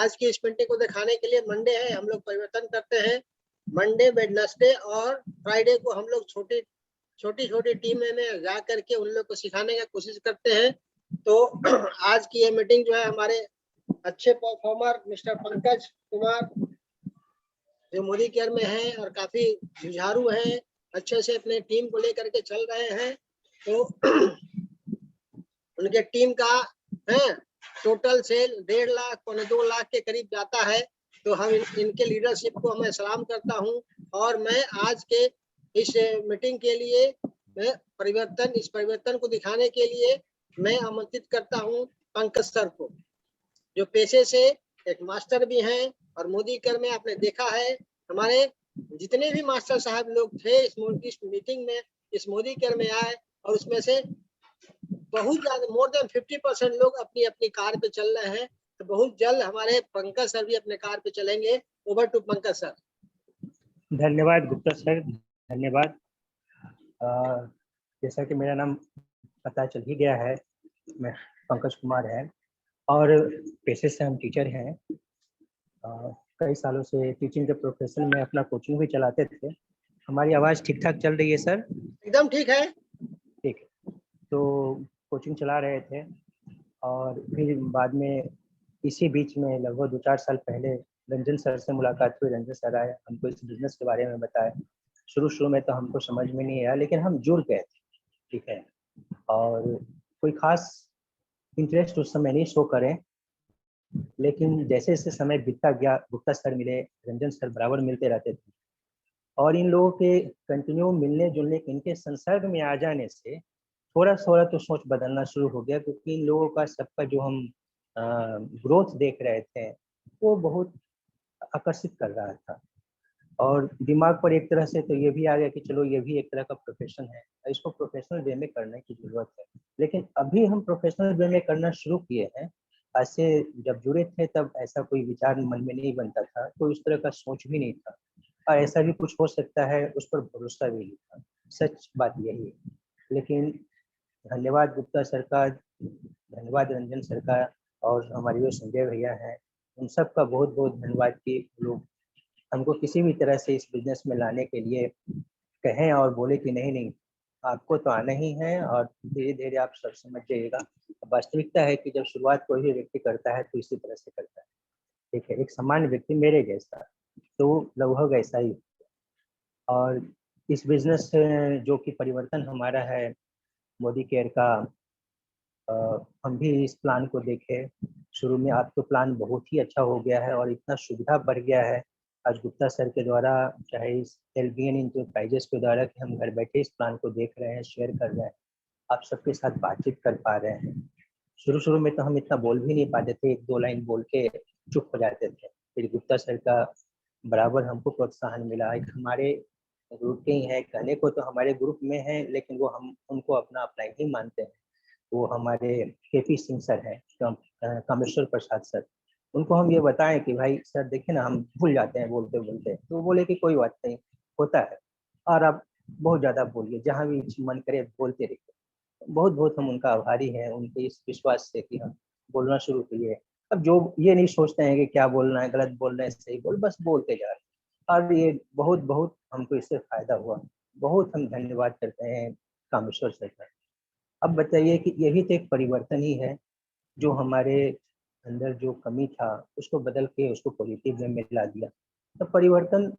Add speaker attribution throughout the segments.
Speaker 1: आज की इस मीटिंग को दिखाने के लिए मंडे है, हम लोग परिवर्तन करते हैं। मंडे, वेडनेसडे और फ्राइडे को हम लोग छोटी छोटी टीम में जा करके उन लोग को सिखाने का कोशिश करते हैं। तो आज की ये मीटिंग जो है, हमारे अच्छे परफॉर्मर मिस्टर पंकज कुमार जो मोदी केयर में है और काफी जुझारू हैं, अच्छे से अपने टीम को लेकर के चल रहे हैं। तो उनके टीम का है टोटल सेल 1.5 लाख 2 लाख के करीब जाता है। तो हम इनके लीडरशिप को मैं सलाम करता हूं। और मैं आज के इस मीटिंग के लिए इस परिवर्तन को दिखाने के लिए मैं आमंत्रित करता हूं पंकज सर को, जो पेशे से एक मास्टर भी हैं। और मोदी केयर में आपने देखा है, हमारे जितने भी मास्टर साहब लोग थे इस मीटिंग में, इस मोदी केयर में आए, और उसमें से बहुत ज्यादा मोर देन 50% लोग अपनी अपनी कार पे चल रहे हैं। तो बहुत जल्द हमारे पंकज सर भी अपने कार पे चलेंगे। Over to Pankaj sir.
Speaker 2: धन्यवाद गुप्ता सर, धन्यवाद। जैसा कि मेरा नाम पता चल ही गया है, मैं पंकज कुमार है और पेशे से हम टीचर हैं। कई सालों से टीचिंग के प्रोफेशन में अपना कोचिंग भी चलाते थे। हमारी आवाज़ ठीक ठाक चल रही है सर?
Speaker 1: एकदम ठीक है।
Speaker 2: ठीक है। तो कोचिंग चला रहे थे और फिर बाद में इसी बीच में लगभग 2-4 साल पहले रंजन सर से मुलाकात हुई। रंजन सर आए, हमको इस बिजनेस के बारे में बताया। शुरू में तो हमको समझ में नहीं आया, लेकिन हम जुड़ गए थे, ठीक है। और कोई खास इंटरेस्ट उस समय नहीं शो करें, लेकिन जैसे जैसे समय बीतता गया, गुप्ता सर मिले, रंजन सर बराबर मिलते रहते थे। और इन लोगों के कंटिन्यू मिलने जुलने, इनके संसर्ग में आ जाने से थोड़ा थोड़ा तो सोच बदलना शुरू हो गया, क्योंकि इन लोगों का सबका जो हम ग्रोथ देख रहे थे वो बहुत आकर्षित कर रहा था। और दिमाग पर एक तरह से तो ये भी आ गया कि चलो ये भी एक तरह का प्रोफेशन है, इसको प्रोफेशनल वे में करने की जरूरत है। लेकिन अभी हम प्रोफेशनल वे में करना शुरू किए हैं। ऐसे जब जुड़े थे तब ऐसा कोई विचार मन में नहीं बनता था, कोई उस तरह का सोच भी नहीं था, और ऐसा भी कुछ हो सकता है उस पर भरोसा भी नहीं था। सच बात यही है। लेकिन धन्यवाद गुप्ता सर का, धन्यवाद रंजन सर का, और हमारे जो संजय भैया हैं उन सब का बहुत बहुत धन्यवाद कि लोग हमको किसी भी तरह से इस बिजनेस में लाने के लिए कहें और बोले कि नहीं नहीं आपको तो आना ही है, और धीरे धीरे आप सब समझ जाइएगा। वास्तविकता है कि जब शुरुआत कोई भी व्यक्ति करता है तो इसी तरह से करता है, ठीक है। एक सामान्य व्यक्ति मेरे जैसा, तो लगभग ऐसा ही। और इस बिजनेस जो कि परिवर्तन हमारा है मोदी केयर का, हम भी इस प्लान को देखे शुरू में। अब तो प्लान बहुत ही अच्छा हो गया है और इतना सुविधा बढ़ गया है आज गुप्ता सर के द्वारा, चाहे इस एलबीएन इंटरप्राइजेस के द्वारा, कि हम घर बैठे इस प्लान को देख रहे हैं, शेयर कर रहे हैं, आप सबके साथ बातचीत कर पा रहे हैं। शुरू में तो हम इतना बोल भी नहीं पाते थे, 1-2 लाइन बोल के चुप हो जाते थे। फिर गुप्ता सर का बराबर हमको प्रोत्साहन मिला। एक हमारे ग्रुप के ही है, कहने को तो हमारे ग्रुप में है, लेकिन वो हम उनको अपना ही मानते हैं। वो हमारे केपी सिंह सर हैं, कामेश्वर प्रसाद सर। उनको हम ये बताएं कि भाई सर देखिए ना, हम भूल जाते हैं बोलते बोलते, तो वो बोले कि कोई बात नहीं, होता है, और आप बहुत ज़्यादा बोलिए, जहाँ भी मन करे बोलते रहिए। बहुत बहुत हम उनका आभारी हैं, उनके इस विश्वास से कि हम बोलना शुरू किए। अब जो ये नहीं सोचते हैं कि क्या बोलना है, गलत बोल रहे हैं, सही बोल, बस बोलते जा रहे हैं। और ये बहुत बहुत हमको इससे फायदा हुआ। बहुत हम धन्यवाद करते हैं कामेश्वर सर का। अब बताइए कि यही तो एक परिवर्तन ही है, जो हमारे अंदर जो कमी था उसको बदल के उसको पॉजिटिव वे में ला दिया। तो परिवर्तन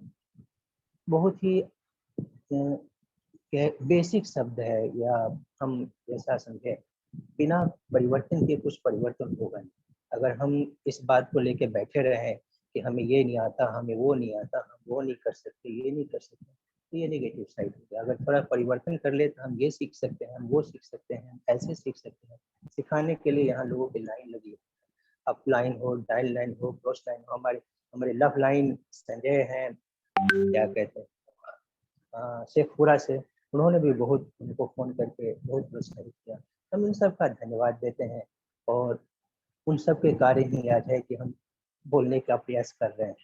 Speaker 2: बहुत ही बेसिक शब्द है, या हम ऐसा समझे, बिना परिवर्तन के कुछ परिवर्तन होगा नहीं। अगर हम इस बात को लेके बैठे रहे कि हमें ये नहीं आता, हमें वो नहीं आता, हम वो नहीं कर सकते, ये नहीं कर सकते, तो ये नेगेटिव साइड हो गया। अगर थोड़ा परिवर्तन कर ले तो हम ये सीख सकते हैं, हम वो सीख सकते हैं, ऐसे सीख सकते हैं। सिखाने के लिए यहाँ लोगों की लाइन लगी है, अप लाइन हो, डायल लाइन हो, क्रॉस लाइन हो। हमारे हमारे लव लाइन संजय हैं, क्या कहते हैं, शेखपुरा से, उन्होंने भी बहुत उनको फ़ोन करके बहुत प्रोत्साहित किया। हम इन सब का धन्यवाद देते हैं, और उन सब के कार्य ही आज है कि हम बोलने का प्रयास कर रहे हैं।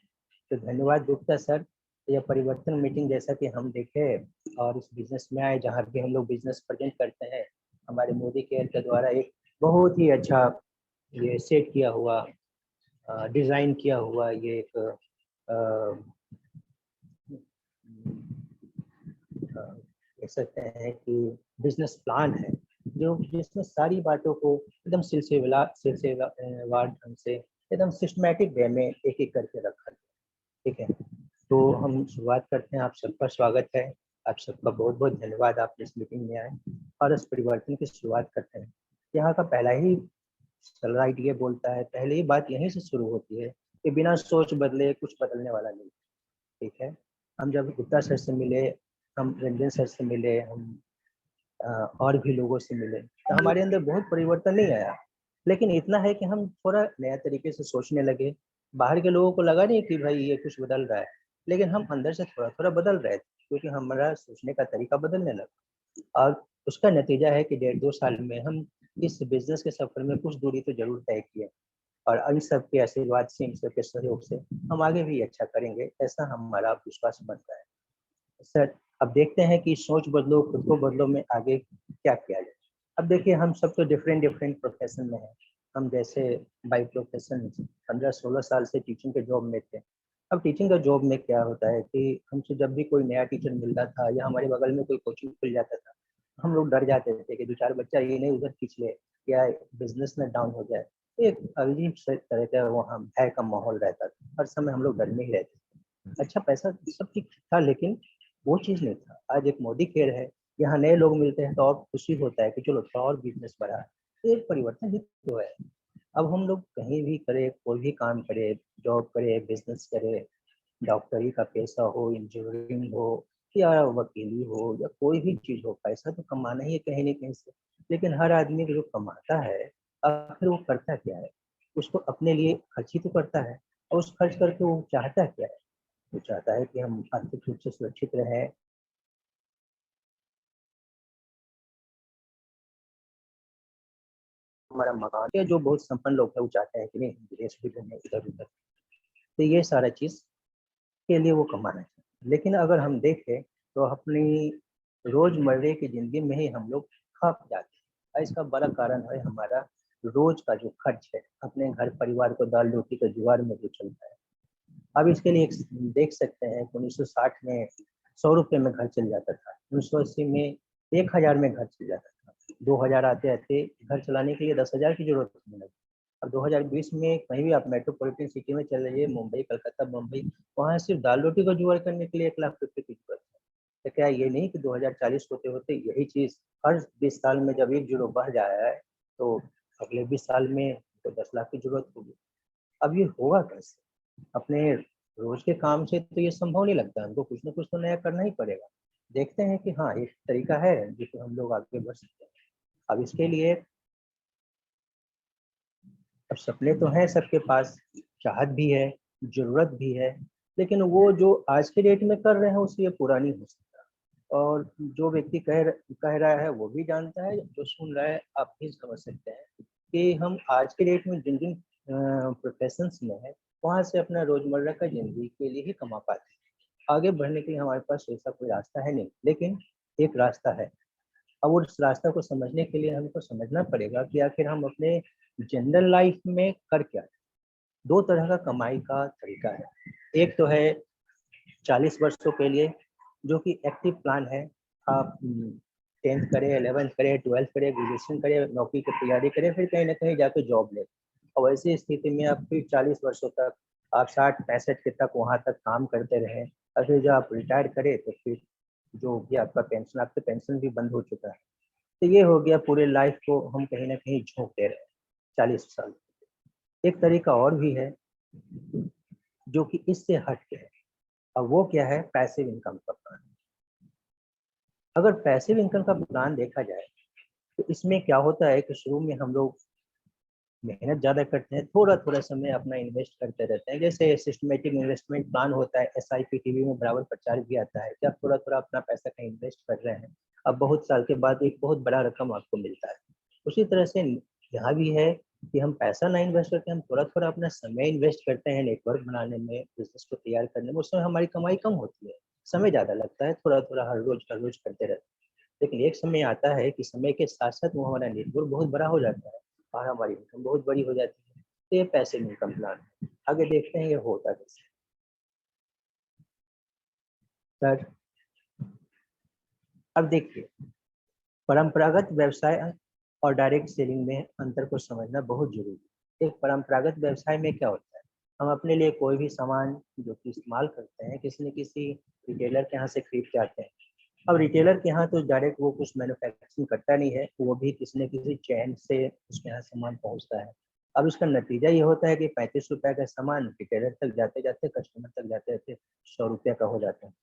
Speaker 2: तो धन्यवाद गुप्ता सर। यह परिवर्तन मीटिंग जैसा कि हम देखे और इस बिजनेस में आए, जहाँ भी हम लोग बिजनेस प्रेजेंट करते हैं, हमारे मोदी केयर के द्वारा एक बहुत ही अच्छा ये सेट किया हुआ डिज़ाइन किया हुआ ये एक कह सकते हैं कि बिजनेस प्लान है, जो जिसमें सारी बातों को एकदम सिलसिलेवार ढंग से एकदम सिस्टमैटिक वे में एक एक करके रखा है। ठीक है, तो हम शुरुआत करते हैं। आप सबका स्वागत है, आप सबका बहुत बहुत धन्यवाद, आप इस मीटिंग में आए और इस परिवर्तन की शुरुआत करते हैं। यहाँ का पहला ही स्लाइड ये बोलता है, पहले ही बात यहीं से शुरू होती है कि बिना सोच बदले कुछ बदलने वाला नहीं। ठीक है, हम जब गुप्ता सर से मिले, हम रंजन सर से मिले, हम और भी लोगों से मिले, तो हमारे अंदर बहुत परिवर्तन नहीं आया, लेकिन इतना है कि हम थोड़ा नया तरीके से सोचने लगे। बाहर के लोगों को लगा नहीं कि भाई ये कुछ बदल रहा है, लेकिन हम अंदर से थोड़ा थोड़ा बदल रहे थे, क्योंकि हमारा सोचने का तरीका बदलने लगा। और उसका नतीजा है कि 1.5-2 साल में हम इस बिजनेस के सफर में कुछ दूरी तो जरूर तय किए, और इन सब के आशीर्वाद से, इन सब के सहयोग से हम आगे भी अच्छा करेंगे, ऐसा हमारा विश्वास बनता है। सर, अब देखते हैं कि सोच बदलो, खुद को बदलो में आगे क्या किया जाए। अब देखिए, हम सब तो डिफरेंट डिफरेंट प्रोफेशन में हैं। हम जैसे बाई प्रोफेशन 15-16 साल से टीचिंग के जॉब में थे। अब टीचिंग का जॉब में क्या होता है कि हमसे जब भी कोई नया टीचर मिलता था या हमारे बगल में कोई कोचिंग खुल जाता था, हम लोग डर जाते थे कि 2-4 बच्चा ये नहीं उधर खींच ले या बिजनेस में डाउन हो जाए। एक अजीब तरह का वहाँ भय का माहौल रहता था, हर समय हम लोग डर में ही रहते थे। अच्छा, पैसा सब ठीक था, लेकिन वो चीज़ नहीं था। आज एक मोदी केयर है, यहाँ नए लोग मिलते हैं तो और खुशी होता है कि चलो थोड़ा और बिजनेस बढ़ा। तो एक परिवर्तन ही तो है। अब हम लोग कहीं भी करें, कोई भी काम करें, जॉब करें, बिजनेस करें, डॉक्टरी का पेशा हो, इंजीनियरिंग हो या वकीली हो या कोई भी चीज़ हो, पैसा तो कमाना ही है कहीं न कहीं से। लेकिन हर आदमी जो कमाता है, आखिर वो करता क्या है? उसको अपने लिए खर्च ही तो करता है, और उस खर्च करके वो चाहता क्या है? वो चाहता है कि हम आर्थिक रूप से सुरक्षित रहें, हमारा मकान, या जो बहुत संपन्न लोग हैं वो चाहते हैं कि नहीं, हम विदेश भी घूमें इधर-उधर। तो ये सारा चीज़ के लिए वो कमाना चाहिए। लेकिन अगर हम देखें तो अपनी रोज़मर्रे की ज़िंदगी में ही हम लोग खप जाते हैं, और इसका बड़ा कारण है हमारा रोज़ का जो खर्च है, अपने घर परिवार को दाल-रोटी का जुगाड़ में जो चलता है। अब इसके लिए एक देख सकते हैं कि 1960 में ₹100 में घर चल जाता था, 1980 में 1000 में घर चल जाता था, 2000 आते-आते घर चलाने के लिए 10,000 की ज़रूरत होने लगी। अब 2020 में कहीं भी आप मेट्रोपॉलिटन सिटी में चले जाइए, मुंबई, कलकत्ता, बम्बई, वहाँ सिर्फ दाल-रोटी का जुगाड़ करने के लिए ₹1,00,000 की ज़रूरत है। तो क्या ये नहीं कि 2040 होते-होते यही चीज़ हर 20 साल में जब 1 ज़ीरो बढ़ जाया है, तो अगले 20 साल में तो 10,00,000 की ज़रूरत होगी। अब ये होगा कैसे? अपने रोज के काम से तो ये संभव नहीं लगता, हमको कुछ ना कुछ तो नया करना ही पड़ेगा। देखते हैं कि हाँ, एक तरीका है जिससे हम लोग आगे बढ़ सकते हैं। अब इसके लिए अब सपने तो हैं सबके पास, चाहत भी है, ज़रूरत भी है, लेकिन वो जो आज के डेट में कर रहे हैं उससे ये पूरा नहीं हो सकता। और जो व्यक्ति कह रहा है वो भी जानता है, जो सुन रहा है आप भी समझ सकते हैं कि हम आज के डेट में जिन-जिन प्रोफ़ेशंस में हैं, वहाँ से अपना रोज़मर्रा का ज़िंदगी के लिए ही कमा पाते हैं। आगे बढ़ने के लिए हमारे पास ऐसा कोई रास्ता है नहीं, लेकिन एक रास्ता है। अब उस रास्ता को समझने के लिए हमको समझना पड़ेगा कि आखिर हम अपने जनरल लाइफ में कर क्या रहे हैं। 2 तरह का कमाई का तरीका है। एक तो है 40 वर्षों के लिए, जो कि एक्टिव प्लान है। आप 10th करें, 11th करें, 12th करें, ग्रेजुएशन करें, नौकरी की तैयारी करें, फिर कहीं न कहीं जाके जॉब लें। और वैसी स्थिति में आप फिर 40 वर्षों तक, आप 60-65 के तक वहाँ तक काम करते रहें, और फिर जब आप रिटायर करें तो फिर जो भी आपका पेंशन, आपका पेंशन भी बंद हो चुका है। तो ये हो गया, पूरे लाइफ को हम कहीं न कहीं झोंक दे रहे हैं 40 साल। एक तरीका और भी है जो कि इससे हट के है, और वो क्या है, पैसिव इनकम का प्लान। अगर पैसिव इनकम का प्लान देखा जाए तो इसमें क्या होता है कि शुरू में हम लोग मेहनत ज़्यादा करते हैं, थोड़ा-थोड़ा समय अपना इन्वेस्ट करते रहते हैं। जैसे सिस्टमैटिक इन्वेस्टमेंट प्लान होता है, एसआईपी टीवी में बराबर प्रचार भी आता है कि आप थोड़ा-थोड़ा अपना पैसा कहीं इन्वेस्ट कर रहे हैं, अब बहुत साल के बाद एक बहुत बड़ा रकम आपको मिलता है। उसी तरह से यहाँ भी है कि हम पैसा ना इन्वेस्ट करके हम थोड़ा-थोड़ा अपना समय इन्वेस्ट करते हैं नेटवर्क बनाने में, बिज़नेस को तैयार करने में, उसमें हमारी कमाई कम होती है, समय ज़्यादा लगता है, थोड़ा-थोड़ा हर रोज़ करते रहते हैं। लेकिन एक समय आता है कि समय के साथ-साथ वो हमारा नेटवर्क बहुत बड़ा हो जाता है और हमारी इनकम बहुत बड़ी हो जाती है। तो ये पैसिव इनकम प्लान है। आगे देखते हैं ये होता कैसे। सर अब देखिए, परंपरागत व्यवसाय और डायरेक्ट सेलिंग में अंतर को समझना बहुत जरूरी है। एक परंपरागत व्यवसाय में क्या होता है, हम अपने लिए कोई भी सामान जो कि इस्तेमाल करते हैं किसी न किसी रिटेलर के यहाँ से खरीद के आते हैं। अब रिटेलर के यहाँ तो डायरेक्ट वो कुछ मैन्युफैक्चरिंग करता नहीं है, वो भी किसी न किसी चैन से उसके यहाँ सामान पहुँचता है। अब इसका नतीजा ये होता है कि 35 रुपए का सामान रिटेलर तक जाते जाते कस्टमर तक जाते जाते 100 रुपये का हो जाता है।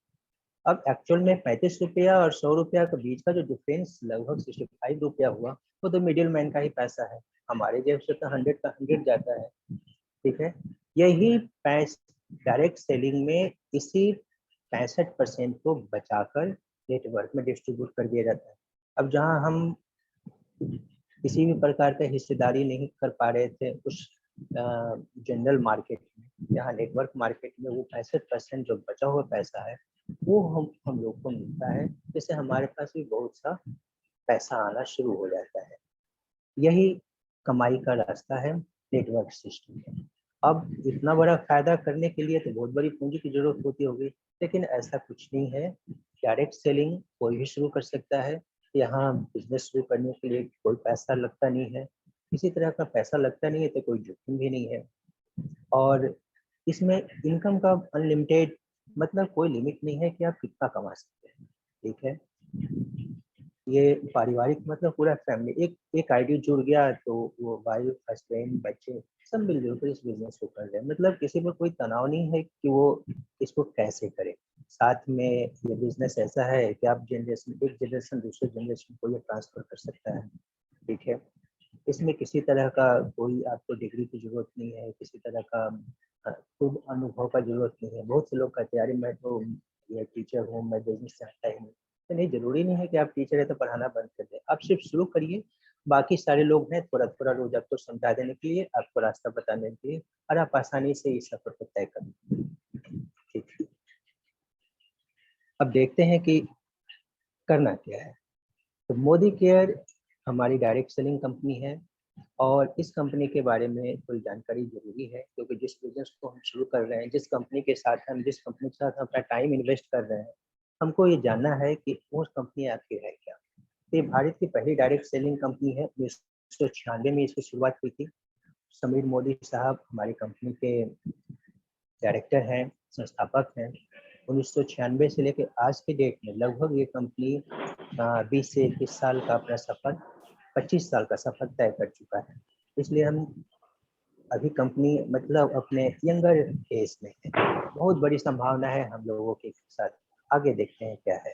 Speaker 2: अब एक्चुअल में 35 रुपया और 100 रुपया के बीच का जो डिफरेंस लगभग 65 रुपया हुआ, वो तो मिडिल मैन का ही पैसा है। हमारे जेब से तो 100 का 100 जाता है। ठीक है, यही डायरेक्ट सेलिंग में इसी 65% को बचाकर नेटवर्क में डिस्ट्रीब्यूट कर दिया जाता है। अब जहां हम किसी भी प्रकार का हिस्सेदारी नहीं कर पा रहे थे उस जनरल मार्केट में, यहाँ नेटवर्क मार्केट में वो 65% जो बचा हुआ पैसा है वो हम लोग को मिलता है, जिससे हमारे पास भी बहुत सा पैसा आना शुरू हो जाता है। यही कमाई का रास्ता है नेटवर्क सिस्टम में। अब इतना बड़ा फायदा करने के लिए तो बहुत बड़ी पूंजी की जरूरत होती होगी, लेकिन ऐसा कुछ नहीं है। डायरेक्ट सेलिंग कोई भी शुरू कर सकता है। यहाँ बिजनेस शुरू करने के लिए कोई पैसा लगता नहीं है, किसी तरह का पैसा लगता नहीं है तो कोई जोखिम भी नहीं है। और इसमें इनकम का अनलिमिटेड मतलब कोई लिमिट नहीं है कि आप कितना कमा सकते हैं। ठीक है, ये पारिवारिक मतलब पूरा फैमिली एक आईडी जुड़ गया तो वो वाइफ हस्बैंड बच्चे सब मिलजुल कर इस बिजनेस को कर रहे हैं। मतलब किसी पर कोई तनाव नहीं है कि वो इसको कैसे करे। साथ में ये बिजनेस ऐसा है कि आप एक जनरेशन दूसरे जनरेशन को ये ट्रांसफर कर सकता है। ठीक है, इसमें किसी तरह का कोई आपको डिग्री की जरूरत नहीं है, किसी तरह का खुद अनुभव का जरूरत नहीं है। बहुत से लोग कहते हैं अरे मैं तो ये टीचर हूँ, मैं बिजनेस चाहता ही नहीं। तो नहीं, जरूरी नहीं है कि आप टीचर है तो पढ़ाना बंद कर दें। आप सिर्फ शुरू करिए, बाकी सारे लोग हैं थोड़ा थोड़ा रोज आपको समझा देने के लिए, आपको रास्ता बताने के लिए, और आप आसानी से इस सफर को तय करें। ठीक है, अब देखते हैं कि करना क्या है। तो मोदी केयर हमारी डायरेक्ट सेलिंग कंपनी है और इस कंपनी के बारे में कोई जानकारी जरूरी है, क्योंकि जिस बिजनेस को हम शुरू कर रहे हैं, जिस कंपनी के साथ हम अपना टाइम इन्वेस्ट कर रहे हैं, हमको ये जानना है कि वो कंपनी आपकी है क्या। ये भारत की पहली डायरेक्ट सेलिंग कंपनी है। 1996 में इसकी शुरुआत हुई थी। समीर मोदी साहब हमारी कंपनी के डायरेक्टर हैं, संस्थापक हैं। 1996 से लेकर आज के डेट में लगभग ये कंपनी 20 से 21 साल का अपना सफर, 25 साल का सफर तय कर चुका है। इसलिए हम अभी कंपनी मतलब अपने यंगर एज में है। बहुत बड़ी संभावना है हम लोगों के साथ। आगे देखते हैं क्या है।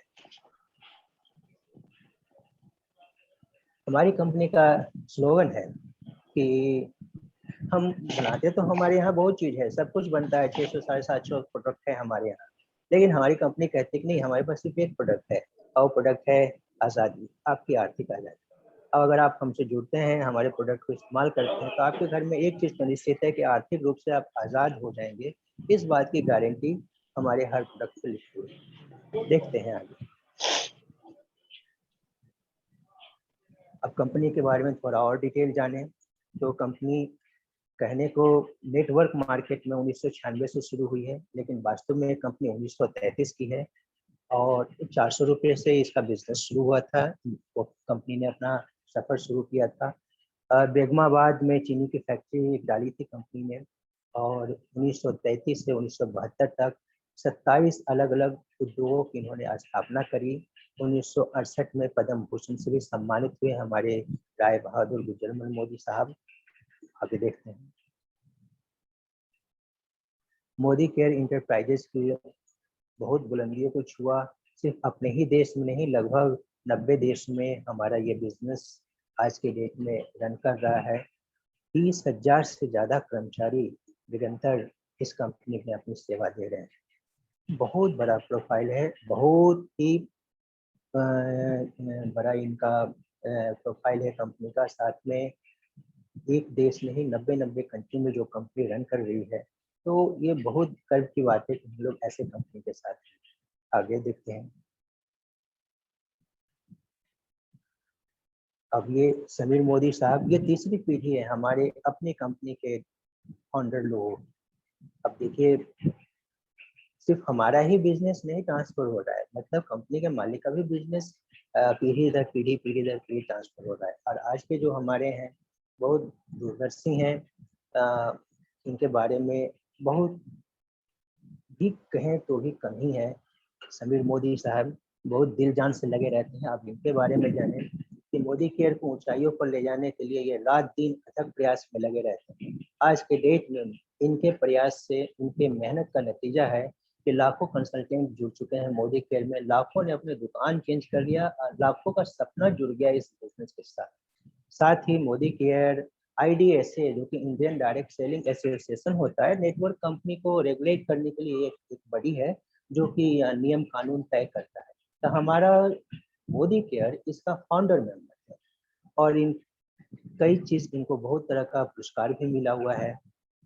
Speaker 2: हमारी कंपनी का स्लोगन है कि हम बनाते तो हमारे यहाँ बहुत चीज है, सब कुछ बनता है, 600 750 प्रोडक्ट है हमारे यहाँ, लेकिन हमारी कंपनी कहती है कि नहीं, हमारे पास सिर्फ एक प्रोडक्ट है और प्रोडक्ट है आज़ादी, आपकी आर्थिक आज़ादी। अब अगर आप हमसे जुड़ते हैं, हमारे प्रोडक्ट को इस्तेमाल करते हैं, तो आपके घर में एक चीज सुनिश्चित है कि आर्थिक रूप से आप आज़ाद हो जाएंगे। इस बात की गारंटी हमारे हर प्रोडक्ट पे लिखी हुई है। देखते हैं आगे। अब कंपनी के बारे में थोड़ा और डिटेल जानें तो कंपनी कहने को नेटवर्क मार्केट में 1996 से शुरू हुई है, लेकिन वास्तव में कंपनी 1933 की है और 400 रुपये से इसका बिजनेस शुरू हुआ था। वो कंपनी ने अपना सफर शुरू किया था। बेगमाबाद में चीनी की फैक्ट्री डाली थी कंपनी ने और 1933 से 1972 तक 27 अलग अलग उद्योगों की इन्होंने स्थापना करी। 1968 में पद्म भूषण से भी सम्मानित हुए हमारे राय बहादुर गुजरमल मोदी साहब। आगे देखते हैं। मोदी केयर इंटरप्राइजेस की बहुत बुलंदियों को छुआ। सिर्फ अपने ही देश में नहीं, लगभग 90 देश में हमारा ये बिजनेस आज के डेट में रन कर रहा है। 30,000 से ज़्यादा कर्मचारी निरंतर इस कंपनी में अपनी सेवा दे रहे हैं। बहुत बड़ा प्रोफाइल है, बहुत ही बड़ा इनका प्रोफाइल है कंपनी का। साथ में एक देश में ही 90 कंट्री में जो कंपनी रन कर रही है, तो ये बहुत गर्व की बात है कि हम लोग ऐसे कंपनी के साथ हैं। आगे देखते हैं। अब ये समीर मोदी साहब, ये तीसरी पीढ़ी है हमारे अपनी कंपनी के फाउंडर लोग। अब देखिए, सिर्फ हमारा ही बिजनेस नहीं ट्रांसफर हो रहा है, मतलब कंपनी के मालिक का भी बिजनेस पीढ़ी दर पीढ़ी ट्रांसफर हो रहा है। और आज के जो हमारे हैं बहुत दूरदर्शी हैं, इनके बारे में बहुत भी कहें तो भी कम ही है। समीर मोदी साहब बहुत दिल जान से लगे रहते हैं। आप इनके बारे में जानें कि मोदी केयर को ऊंचाइयों पर ले जाने के लिए ये रात दिन अथक प्रयास में लगे रहते हैं। आज के डेट में इनके प्रयास से, इनके मेहनत का नतीजा है कि लाखों कंसल्टेंट जुड़ चुके हैं मोदी केयर में, लाखों ने अपने दुकान चेंज कर लिया और लाखों का सपना जुड़ गया इस बिजनेस के साथ। साथ ही मोदी केयर IDSA जो कि इंडियन डायरेक्ट सेलिंग एसोसिएशन होता है, नेटवर्क कंपनी को रेगुलेट करने के लिए एक बड़ी है जो कि नियम कानून तय करता है। तो हमारा मोदी केयर इसका फाउंडर मेंबर है और इन कई चीज इनको बहुत तरह का पुरस्कार भी मिला हुआ है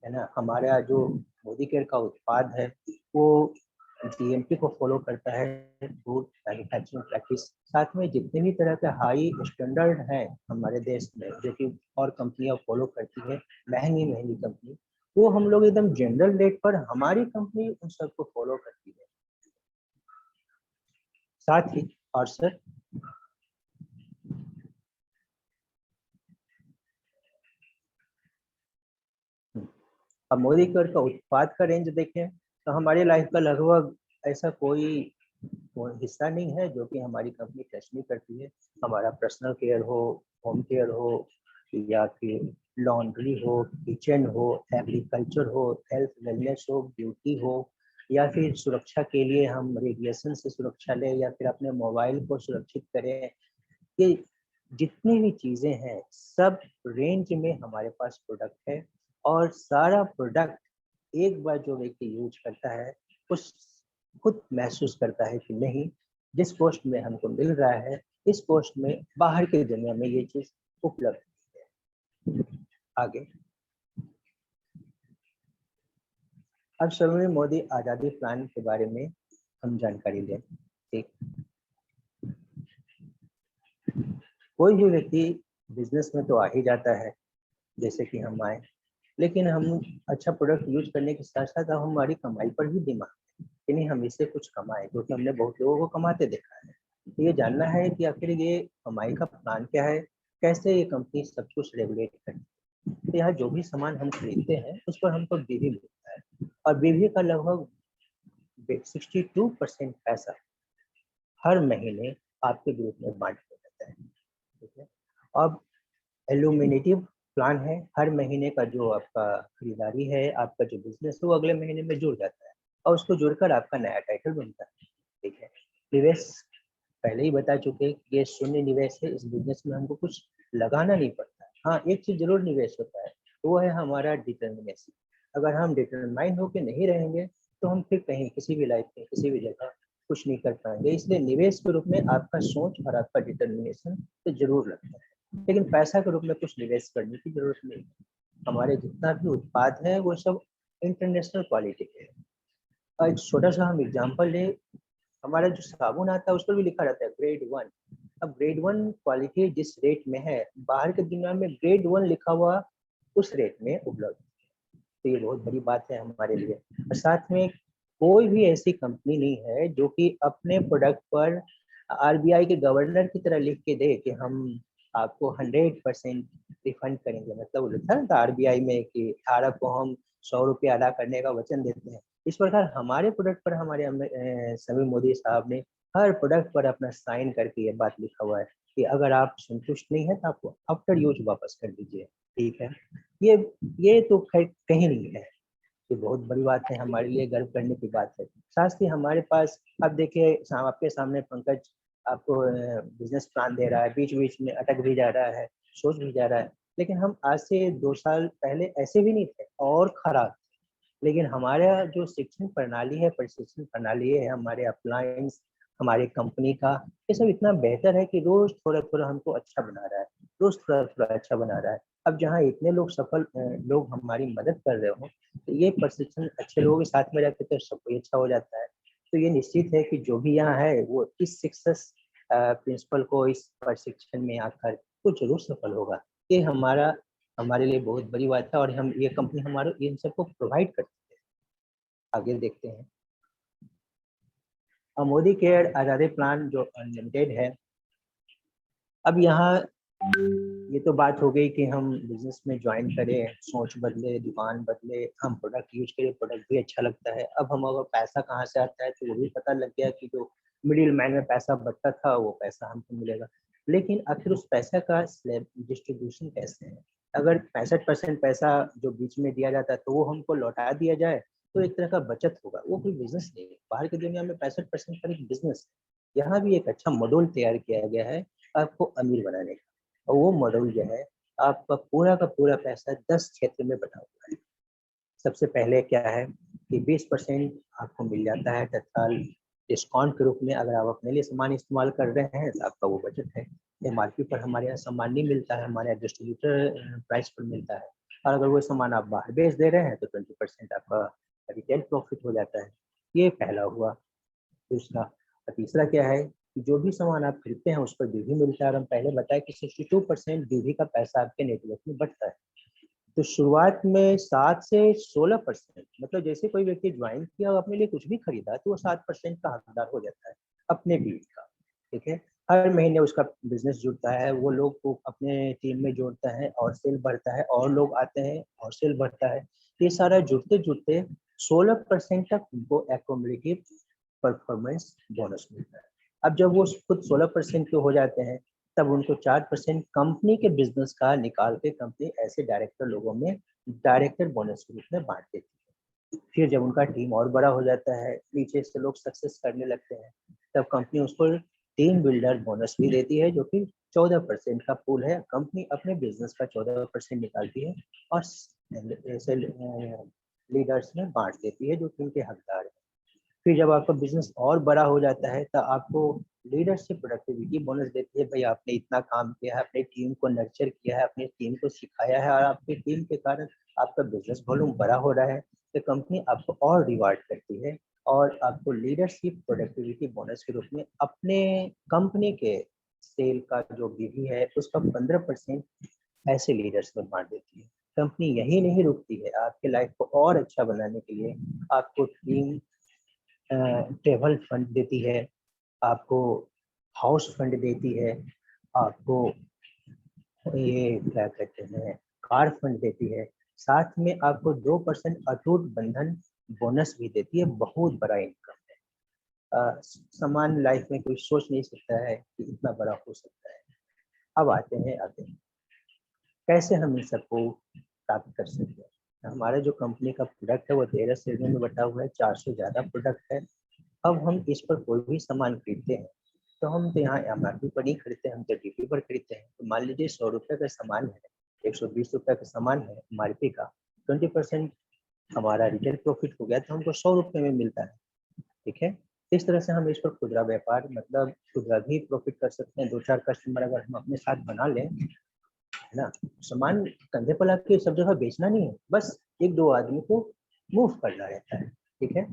Speaker 2: ना। हमारा जो मोदी केयर का उत्पाद है वो GMP को फॉलो करता है, गुड मैन्युफैक्चरिंग प्रैक्टिस। साथ में जितने भी तरह के हाई स्टैंडर्ड हैं हमारे देश में जो कि और कंपनियां फॉलो करती है, महंगी कंपनी, वो हम लोग एकदम जनरल रेट पर हमारी कंपनी उन सबको फॉलो करती है। साथ ही और सर अब मोदी केयर का उत्पाद का रेंज देखें तो हमारी लाइफ का लगभग ऐसा कोई हिस्सा नहीं है जो कि हमारी कंपनी टच नहीं करती है। हमारा पर्सनल केयर हो, होम केयर हो, या फिर लॉन्ड्री हो, किचन हो, एग्रीकल्चर हो, हेल्थ वेलनेस हो, ब्यूटी हो, या फिर सुरक्षा के लिए हम रेडिएशन से सुरक्षा लें या फिर अपने मोबाइल को सुरक्षित करें, ये जितनी भी चीज़ें हैं सब रेंज में हमारे पास प्रोडक्ट है। और सारा प्रोडक्ट एक बार जो व्यक्ति यूज करता है उस खुद महसूस करता है कि नहीं, जिस कॉस्ट में हमको मिल रहा है इस कॉस्ट में बाहर की दुनिया में ये चीज उपलब्ध है। आगे अब श्रमेव मोदी आज़ादी प्लान के बारे में हम जानकारी लें। ठीक, कोई भी व्यक्ति बिजनेस में तो आ ही जाता है, जैसे कि हम आए, लेकिन हम अच्छा प्रोडक्ट यूज करने के साथ साथ हमारी कमाई पर भी दिमाग है कि नहीं हम इससे कुछ कमाएं, क्योंकि हमने बहुत लोगों को कमाते देखा है। तो ये जानना है कि आखिर ये कमाई का प्लान क्या है, कैसे ये कंपनी सब कुछ रेगुलेट करती है। तो यहाँ जो भी सामान हम खरीदते हैं उस पर हमको बीवी मिलता है और बीवी का लगभग 62% पैसा हर महीने आपके ग्रुप में बांट दिया जाता है। ठीक है, अब एल्यूमिनेटिव प्लान है, हर महीने का जो आपका खरीदारी है, आपका जो बिजनेस है वो अगले महीने में जुड़ जाता है और उसको जुड़कर आपका नया टाइटल बनता है। ठीक है, निवेश पहले ही बता चुके कि ये शून्य निवेश है, इस बिजनेस में हमको कुछ लगाना नहीं पड़ता है। हाँ, एक चीज जरूर निवेश होता है, वो है हमारा डिटर्मिनेशन। अगर हम डिटरमाइन होकर नहीं रहेंगे तो हम फिर कहीं किसी भी लाइफ में किसी भी जगह कुछ नहीं कर पाएंगे। इसलिए निवेश के रूप में आपका सोच और आपका डिटर्मिनेशन तो जरूर लगता है, लेकिन पैसा के रूप में कुछ निवेश करने की जरूरत नहीं है। हमारे जितना भी उत्पाद है वो सब इंटरनेशनल क्वालिटी के है। एक छोटा सा हम एग्जांपल ले, हमारा जो साबुन आता है उस पर भी लिखा रहता है ग्रेड 1। अब ग्रेड 1 क्वालिटी जिस रेट में है, बाहर के दुनिया में ग्रेड 1 लिखा हुआ उस रेट में उपलब्ध है। तो ये बहुत बड़ी बात है हमारे लिए। और साथ में कोई भी ऐसी कंपनी नहीं है जो कि अपने प्रोडक्ट पर RBI के गवर्नर की तरह लिख के दे कि हम आपको 100% रिफंड करेंगे। मतलब लिखा था RBI में कि धारक को हम 100 रुपये अदा करने का वचन देते हैं। इस प्रकार हमारे प्रोडक्ट पर हमारे समीर मोदी साहब ने हर प्रोडक्ट पर अपना साइन करके ये बात लिखा हुआ है कि अगर आप संतुष्ट नहीं है तो आपको आफ्टर यूज वापस कर दीजिए। ठीक है, ये तो कहीं नहीं है, ये बहुत बड़ी बात है, हमारे लिए गर्व करने की बात है। साथ ही हमारे पास अब देखिए आपके सामने पंकज आपको बिजनेस प्लान दे रहा है, बीच बीच में अटक भी जा रहा है, सोच भी जा रहा है, लेकिन हम आज से 2 साल पहले ऐसे भी नहीं थे और खराब। लेकिन हमारा जो शिक्षण प्रणाली है, प्रशिक्षण प्रणाली है, हमारे अप्लायंस, हमारे कंपनी का, ये सब इतना बेहतर है कि रोज थोड़ा थोड़ा हमको अच्छा बना रहा है, रोज थोड़ा थोड़ा अच्छा बना रहा है। अब जहाँ इतने लोग सफल लोग हमारी मदद कर रहे हो, तो ये प्रशिक्षण अच्छे लोगों के साथ में रहते तो सब कुछ अच्छा हो जाता है। तो ये निश्चित है कि जो भी यहाँ है वो इस सक्सेस प्रिंसिपल को, इस प्रशिक्षण में आकर वो जरूर सफल होगा। ये हमारा हमारे लिए बहुत बड़ी बात है, और हम ये कंपनी हमारे इन सबको प्रोवाइड करती है। आगे देखते हैं। मोदी केयर आज़ादी प्लान जो अनलिमिटेड है। अब यहाँ ये तो बात हो गई कि हम बिजनेस में ज्वाइन करें, सोच बदले, दुकान बदले, हम प्रोडक्ट यूज करें, प्रोडक्ट भी अच्छा लगता है। अब हम अगर पैसा कहाँ से आता है तो वो भी पता लग गया कि जो मिडिल मैन में पैसा बचता था वो पैसा हमको मिलेगा। लेकिन आखिर उस पैसा का स्लैब डिस्ट्रीब्यूशन कैसे है? अगर 65% पैसा जो बीच में दिया जाता है तो वो हमको लौटा दिया जाए तो एक तरह का बचत होगा, वो कोई बिजनेस नहीं है। बाहर की दुनिया में 65% का एक बिजनेस है। यहाँ भी एक अच्छा मॉडल तैयार किया गया है आपको अमीर बनाने का, और वो मॉडल जो है आपका पूरा का पूरा पैसा 10 क्षेत्र में बटा हुआ है। सबसे पहले क्या है कि 20% आपको मिल जाता है तत्काल डिस्काउंट के रूप में। अगर आप अपने लिए सामान इस्तेमाल कर रहे हैं तो आपका वो बचत है। एमआरपी पर हमारे यहाँ सामान नहीं मिलता है, हमारे यहाँ डिस्ट्रीब्यूटर प्राइस पर मिलता है, और अगर वो सामान आप बाहर बेच दे रहे हैं तो 20% आपका रिटेल प्रॉफिट हो जाता है। ये पहला हुआ। दूसरा और तीसरा क्या है कि जो भी सामान आप खरीदते हैं उस पर ड्यूटी मिलता है, और हम पहले बताया कि 62% ड्यूटी का पैसा आपके नेटवर्क में बचता है। तो शुरुआत में 7 से 16%, मतलब जैसे कोई व्यक्ति ज्वाइन किया और अपने लिए कुछ भी खरीदा तो वो 7% का हकदार हो जाता है अपने बीच का। ठीक है, हर महीने उसका बिजनेस जुड़ता है, वो लोग को अपने टीम में जोड़ता है और सेल बढ़ता है, और लोग आते हैं और सेल बढ़ता है। ये सारा जुड़ते जुड़ते 16% तक उनको एक्यूमुलेटिव परफॉर्मेंस बोनस मिलता है। अब जब वो खुद 16% के हो जाते हैं तब उनको 4% कंपनी के बिजनेस का निकाल के कंपनी ऐसे डायरेक्टर लोगों में डायरेक्टर बोनस के रूप में बांट देती है। फिर जब उनका टीम और बड़ा हो जाता है, नीचे से लोग सक्सेस करने लगते हैं, तब कंपनी उसको टीम बिल्डर बोनस भी देती है, जो कि 14% का पूल है। कंपनी अपने बिजनेस का 14% निकालती है और ऐसे लीडर्स में बांट देती है जो कि उनके हकदार है। फिर जब आपका बिजनेस और बड़ा हो जाता है तो आपको लीडरशिप प्रोडक्टिविटी बोनस देती है। भाई आपने इतना काम किया है, अपनी टीम को नर्चर किया है, अपनी टीम को सिखाया है, और आपकी टीम के कारण आपका बिजनेस वॉल्यूम बड़ा हो रहा है, तो कंपनी आपको और रिवार्ड करती है और आपको लीडरशिप प्रोडक्टिविटी बोनस के रूप में अपने कंपनी के सेल का जो बीवी है उसका 15% ऐसे लीडर्स में बांट देती है। कंपनी यही नहीं रुकती है, आपके लाइफ को और अच्छा बनाने के लिए आपको टीम ट्रेवल फंड देती है, आपको हाउस फंड देती है, आपको ये क्या कहते हैं कार फंड देती है, साथ में आपको 2% अटूट बंधन बोनस भी देती है। बहुत बड़ा इनकम है। समान लाइफ में कोई सोच नहीं सकता है कि इतना बड़ा हो सकता है। अब आते हैं आगे, कैसे हम इन सबको प्राप्त कर सकते हैं। हमारे जो कंपनी का प्रोडक्ट है वो 13 श्रेणियों में बटा हुआ है, 400 ज़्यादा प्रोडक्ट है। अब हम इस पर कोई भी सामान खरीदते हैं तो हम तो यहाँ एमआरपी पर नहीं खरीदते, हम तो डीपी पर खरीदते हैं। तो मान लीजिए 100 रुपये का सामान है, 120 रुपये का सामान है एमआरपी का, 20% हमारा रिटेल प्रॉफिट हो गया तो हमको 100 रुपये में मिलता है। ठीक है, इस तरह से हम इस पर खुदरा व्यापार मतलब खुदरा भी प्रॉफिट कर सकते हैं। 2-4 कस्टमर अगर हम अपने साथ बना लें, है ना, सामान कंधे पर ला के सब जगह बेचना नहीं है, बस 1-2 आदमी को मूव करना रहता है। ठीक है,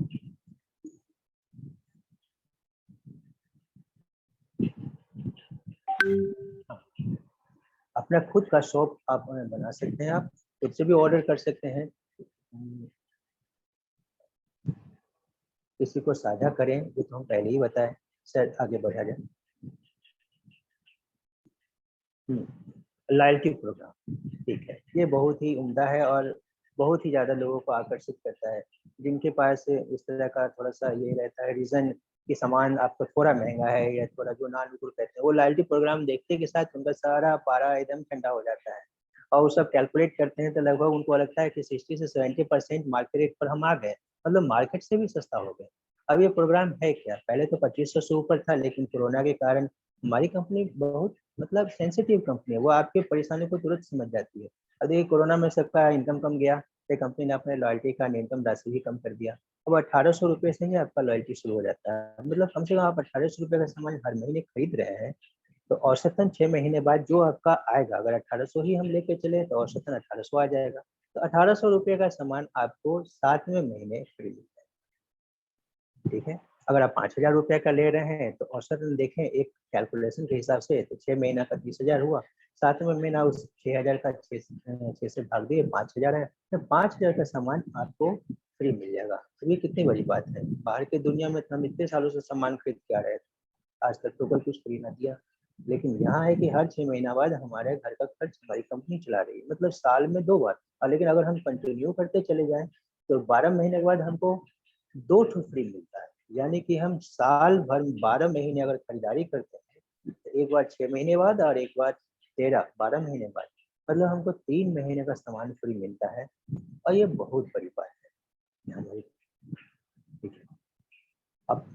Speaker 2: अपना खुद का शॉप आप बना सकते हैं, आप खुद से भी ऑर्डर कर सकते हैं, किसी को साझा करें, ये तो हम पहले ही बताएं। सर आगे बढ़ा जाए। लॉयल्टी प्रोग्राम, ठीक है, ये बहुत ही उम्दा है और बहुत ही ज़्यादा लोगों को आकर्षित करता है। जिनके पास इस तरह का थोड़ा सा ये रहता है रीज़न कि सामान आपको थोड़ा महंगा है या थोड़ा जो नॉन बिल्कुल कहते हैं, वो लॉयल्टी प्रोग्राम देखते के साथ उनका सारा पारा एकदम ठंडा हो जाता है, और वो सब कैलकुलेट करते हैं तो लगभग उनको लगता है कि 60 से 70% मार्केट रेट पर हम आ गए, मतलब मार्केट से भी सस्ता हो गए। अब ये प्रोग्राम है क्या, पहले तो 2500 से ऊपर था, लेकिन कोरोना के कारण हमारी कंपनी बहुत मतलब सेंसिटिव कंपनी है, वो आपकी परेशानी को तुरंत समझ जाती है। अब देखिए कोरोना में सबका इनकम कम गया तो कंपनी ने अपने लॉयल्टी का न्यूनतम राशि भी कम कर दिया। अब 1800 रुपये से ही आपका लॉयल्टी शुरू हो जाता है, मतलब कम से कम आप 1800 रुपये का सामान हर महीने खरीद रहे हैं तो औसतन 6 महीने बाद जो आपका आएगा, अगर 1800 ही हम लेके चले तो औसतन 1800 आ जाएगा। तो 1800 रुपये का सामान आपको 7वें महीने खरीद, ठीक है। अगर आप 5000 रुपये का ले रहे हैं तो औसतन देखें एक कैलकुलेशन के हिसाब से तो 6 महीना का 30,000 हुआ, 7वें महीना उस 6,000 का 6 से भाग दिए 5,000 है, तो 5,000 का सामान आपको फ्री मिल जाएगा। तो ये कितनी बड़ी बात है। बाहर की दुनिया में हम इतने सालों से सामान खरीद के आ रहे थे, आज तक तो कोई कुछ फ्री ना दिया, लेकिन यहाँ है कि हर 6 महीना बाद हमारे घर का खर्च हमारी कंपनी चला रही है, मतलब साल में 2 बार। लेकिन अगर हम कंटिन्यू करते चले जाएं तो 12 महीने के बाद हमको 2 ठो फ्री मिलता है। यानी कि हम साल भर 12 महीने अगर खरीदारी करते हैं तो एक बार 6 महीने बाद और एक बार 12 महीने बाद, मतलब हमको 3 महीने का सामान फ्री मिलता है। और ये बहुत बड़ी बात है। ध्यान रखिए, ठीक है। अब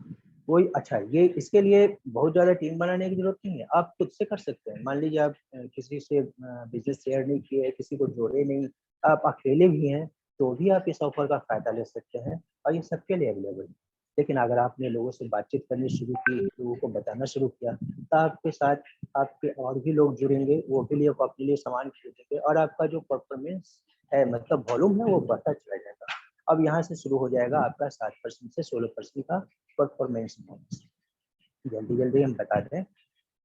Speaker 2: कोई अच्छा, ये इसके लिए बहुत ज़्यादा टीम बनाने की जरूरत नहीं है, आप खुद से कर सकते हैं। मान लीजिए आप किसी से बिजनेस शेयर नहीं किए, किसी को जोड़े नहीं, आप अकेले भी हैं तो भी आप इस ऑफर का फायदा ले सकते हैं और ये सबके लिए अवेलेबल है। लेकिन अगर आपने लोगों से बातचीत करनी शुरू की, लोगों को बताना शुरू किया, तो आपके साथ आपके और भी लोग जुड़ेंगे, वो भी लिए अपने लिए सामान खरीदेंगे और आपका जो परफॉर्मेंस है, मतलब वॉल्यूम है, वो बढ़ता चला जाएगा। अब यहाँ से शुरू हो जाएगा आपका 7% से 16% का परफॉर्मेंस बोनस। जल्दी जल्दी हम बताते हैं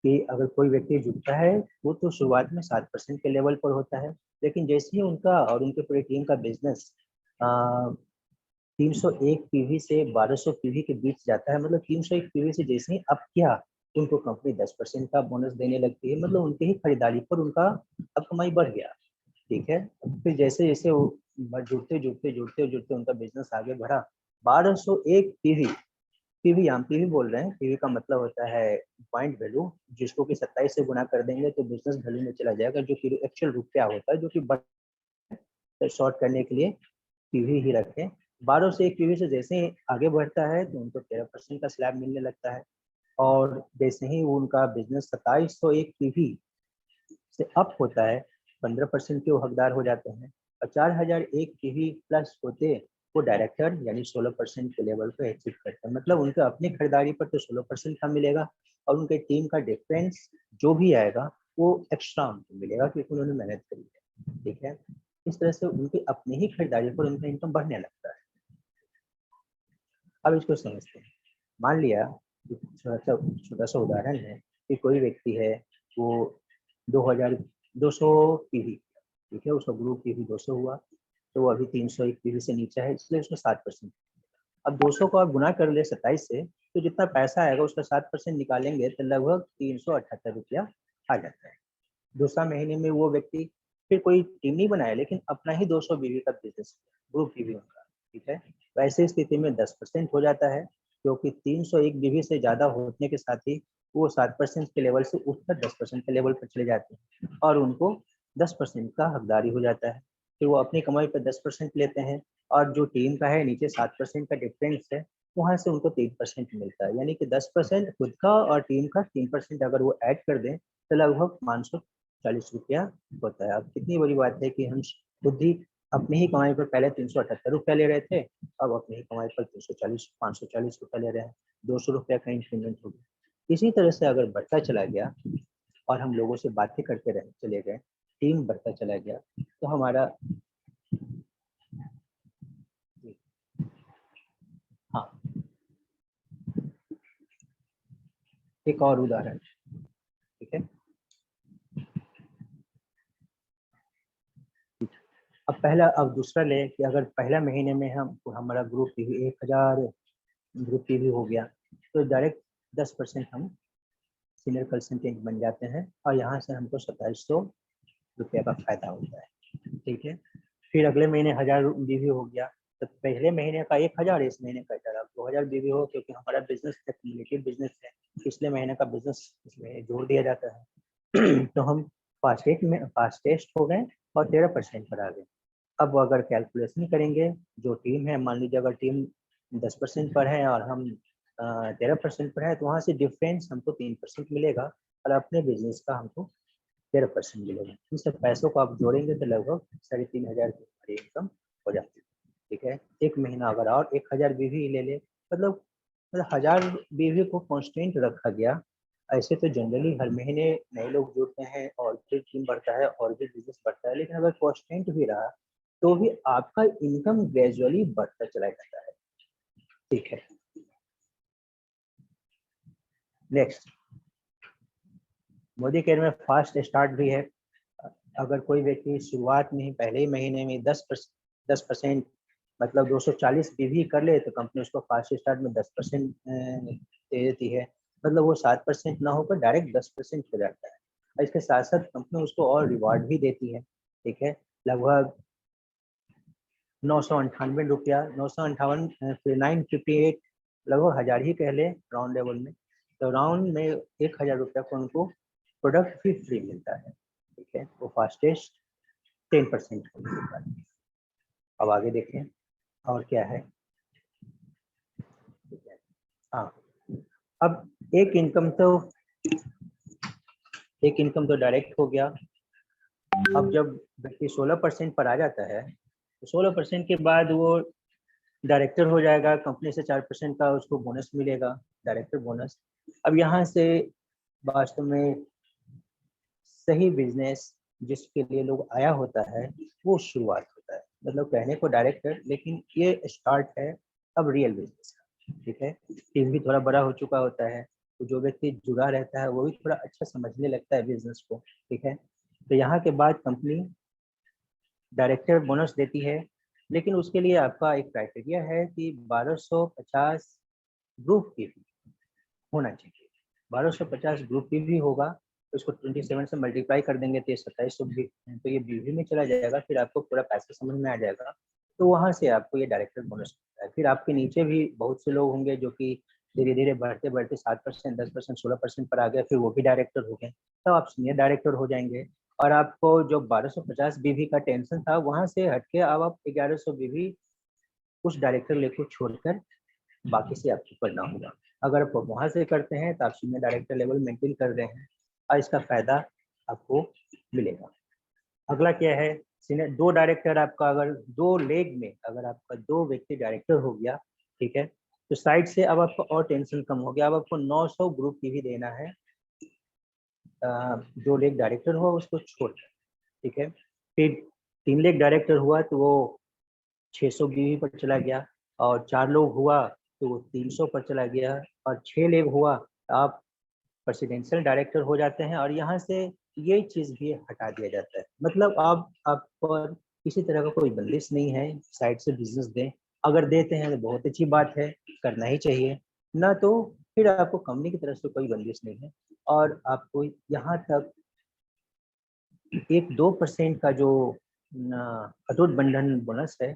Speaker 2: कि अगर कोई व्यक्ति जुड़ता है वो तो शुरुआत में 7% के लेवल पर होता है, लेकिन जैसे ही उनका और उनके पूरी टीम का बिजनेस 301 पीवी से 1200 पीवी के बीच जाता है, मतलब 301 पीवी से जैसे ही अप किया उनको कंपनी 10% का बोनस देने लगती है, मतलब उनकी ही खरीदारी पर उनका अब कमाई बढ़ गया। ठीक है, फिर जैसे जैसे वो जुड़ते जुड़ते जुड़ते जुड़ते उनका बिजनेस आगे बढ़ा, 1201 पीवी, पीवी हम पीवी बोल रहे हैं, पीवी का मतलब होता है पॉइंट वैल्यू, जिसको कि 27 से गुना कर देंगे तो बिजनेस वैल्यू में चला जाएगा, जो कि एक्चुअल रुपया होता है, जो कि शॉर्ट करने के लिए पीवी ही रखें। 12 से 1 पीवी से जैसे ही आगे बढ़ता है तो उनको 13% का स्लैब मिलने लगता है, और जैसे ही उनका बिजनेस 2701 पीवी से अप होता है 15% के वो हकदार हो जाते हैं, और 4001 पीवी प्लस होते वो डायरेक्टर यानी 16% के लेवल पे अचीव करते हैं। मतलब उनके अपनी खरीदारी पर तो 16% का मिलेगा और उनके टीम का डिफरेंस जो भी आएगा वो एक्स्ट्रा उनको मिलेगा क्योंकि उन्होंने मेहनत करी है। ठीक है, इस तरह से उनकी अपनी ही खरीदारी पर उनका इनकम बढ़ने लगता है। अब इसको समझते हैं। मान लिया छोटा सा उदाहरण है कि कोई व्यक्ति है, वो 2200 पीवी, ठीक है, उसका ग्रुप पीवी 200 हुआ, तो वो अभी 301 पीवी से नीचे है, इसलिए उसको 7%। अब 200 को आप गुना कर ले 27 से, तो जितना पैसा आएगा उसका 7% निकालेंगे तो लगभग 378 रुपया आ जाता है। दूसरा महीने में वो व्यक्ति फिर कोई टीम नहीं बनाया, लेकिन अपना ही 200 बीवी का बिजनेस, ग्रुप बीवी उनका, ठीक है। वैसे स्थिति में 10% हो जाता है, क्योंकि 301 बीवी से ज़्यादा होने के साथ ही वो 7% के लेवल से उठकर 10% के लेवल पर चले जाते हैं और उनको 10% का हकदारी हो जाता है। फिर वो अपनी कमाई पर 10% लेते हैं और जो टीम का है नीचे 7% का डिफरेंस है, वहाँ से उनको 3% मिलता है। यानी कि 10% खुद का और टीम का 3% अगर वो ऐड कर दें तो लगभग 540 रुपया होता है। अब कितनी बड़ी बात है कि हम खुद ही अपनी ही कमाई पर पहले 378 रुपया ले रहे थे, अब अपनी ही कमाई पर 540 रुपया ले रहे हैं, 200 रुपया का इंक्रीमेंट हो गया। इसी तरह से अगर बढ़ता चला गया और हम लोगों से बातें करते रहे चले गए, टीम बढ़ता चला गया, तो हमारा हाँ, एक और उदाहरण, ठीक है। अब दूसरा ले कि अगर पहला महीने में हम हमारा ग्रुप टीवी 1000 ग्रुप टीवी हो गया, तो डायरेक्ट 10% हम सीनियर कंसल्टेंट बन जाते हैं और यहाँ से हमको 2700 रुपये का फायदा होता है। ठीक है, फिर अगले महीने 1000 बीवी हो गया, तो पहले महीने का 1000, इस महीने का 2000 बीवी हो, क्योंकि हमारा बिजनेस क्यूमुलेटिव बिजनेस है, पिछले महीने का बिजनेस इसमें जोड़ दिया जाता है। तो हम फास्टेस्ट हो गए और 13% पर आ गए। अब अगर कैलकुलेशन करेंगे, जो टीम है, मान लीजिए अगर टीम 10% पर है और हम 13% पर है, तो वहाँ से डिफरेंस हमको 3% मिलेगा और अपने बिजनेस का हमको 13% मिलेगा। इन सब पैसों को आप जोड़ेंगे तो लगभग 3500 की हमारी इनकम हो जाती है। ठीक है, एक महीना अगर और 1000 बीवी ले ले, मतलब 1000 बीवी को कॉन्स्टेंट रखा गया। ऐसे तो जनरली हर महीने नए लोग जुड़ते हैं और फिर टीम बढ़ता है और भी बिजनेस बढ़ता है, लेकिन अगर कॉन्स्टेंट भी रहा तो भी आपका इनकम ग्रेजुअली बढ़ता चला जाता है। ठीक है, नेक्स्ट मोदी केयर में फास्ट स्टार्ट भी है। अगर कोई व्यक्ति शुरुआत में ही पहले ही महीने में 10% मतलब 240 बीवी कर ले तो कंपनी उसको फास्ट स्टार्ट में 10% दे देती है। मतलब वो 7% ना होकर डायरेक्ट 10% हो जाता है। और इसके साथ साथ कंपनी उसको और रिवार्ड भी देती है। ठीक है, लगभग 998 रुपया, 958 फिर 958, लगभग 1000 ही कह ले राउंड लेवल में। तो राउंड में 1000 रुपया को उनको प्रोडक्ट भी फ्री मिलता है। ठीक है, वो फास्टेस्ट 10% को मिलता है। अब आगे देखें और क्या है। हाँ, अब एक इनकम तो डायरेक्ट हो गया। अब जब व्यक्ति 16% पर आ जाता है तो 16% के बाद वो डायरेक्टर हो जाएगा। कंपनी से 4% का उसको बोनस मिलेगा, डायरेक्टर बोनस। अब यहाँ से वास्तव में सही बिजनेस जिसके लिए लोग आया होता है वो शुरुआत होता है। मतलब कहने को डायरेक्टर, लेकिन ये स्टार्ट है अब रियल बिजनेस का। ठीक है, टीम भी थोड़ा बड़ा हो चुका होता है तो जो व्यक्ति जुड़ा रहता है वो भी थोड़ा अच्छा समझने लगता है बिजनेस को। ठीक है, तो यहाँ के बाद कंपनी डायरेक्टर बोनस देती है, लेकिन उसके लिए आपका एक क्राइटेरिया है कि 1250 ग्रुप की होना चाहिए। 1250 ग्रुप की भी होगा तो इसको 27 से मल्टीप्लाई कर देंगे तो ये 2700 तो ये बीवी में चला जाएगा। फिर आपको पूरा पैसा समझ में आ जाएगा। तो वहां से आपको ये डायरेक्टर बोनस मिलता है। फिर आपके नीचे भी बहुत से लोग होंगे जो कि धीरे धीरे बढ़ते बढ़ते 7%, 10%, 16% पर आ गए, फिर वो भी डायरेक्टर हो गए, तब आप सीनियर डायरेक्टर हो जाएंगे। और आपको जो 1250 बीवी का टेंशन था वहां से हटके अब आप 1100 बीवी उस डायरेक्टर लेवल को छोड़कर बाकी से आपको करना होगा। अगर आप वहां से करते हैं तो आप सीनियर डायरेक्टर लेवल मेंटेन कर रहे हैं और इसका फायदा आपको मिलेगा। अगला क्या है, सीनियर दो डायरेक्टर आपका अगर दो लेग में अगर आपका दो व्यक्ति डायरेक्टर हो गया, ठीक है, तो साइड से अब आपको और टेंशन कम हो गया। अब आपको 900 ग्रुप की भी देना है, जो लेग डायरेक्टर हुआ उसको छोड़। ठीक है, फिर 3 लेग डायरेक्टर हुआ तो वो 600 बीवी पर चला गया, और 4 लोग हुआ तो वो 300 पर चला गया, और 6 लेग हुआ तो आप प्रेसिडेंशियल डायरेक्टर हो जाते हैं। और यहाँ से ये चीज़ भी हटा दिया जाता है। मतलब आप पर किसी तरह का कोई बंदिश नहीं है साइड से बिजनेस दें। अगर देते हैं तो बहुत अच्छी बात है, करना ही चाहिए, ना तो फिर आपको कंपनी की तरफ से कोई बंदिश नहीं है। और आपको यहाँ तक 1-2% का जो अटूट बंधन बोनस है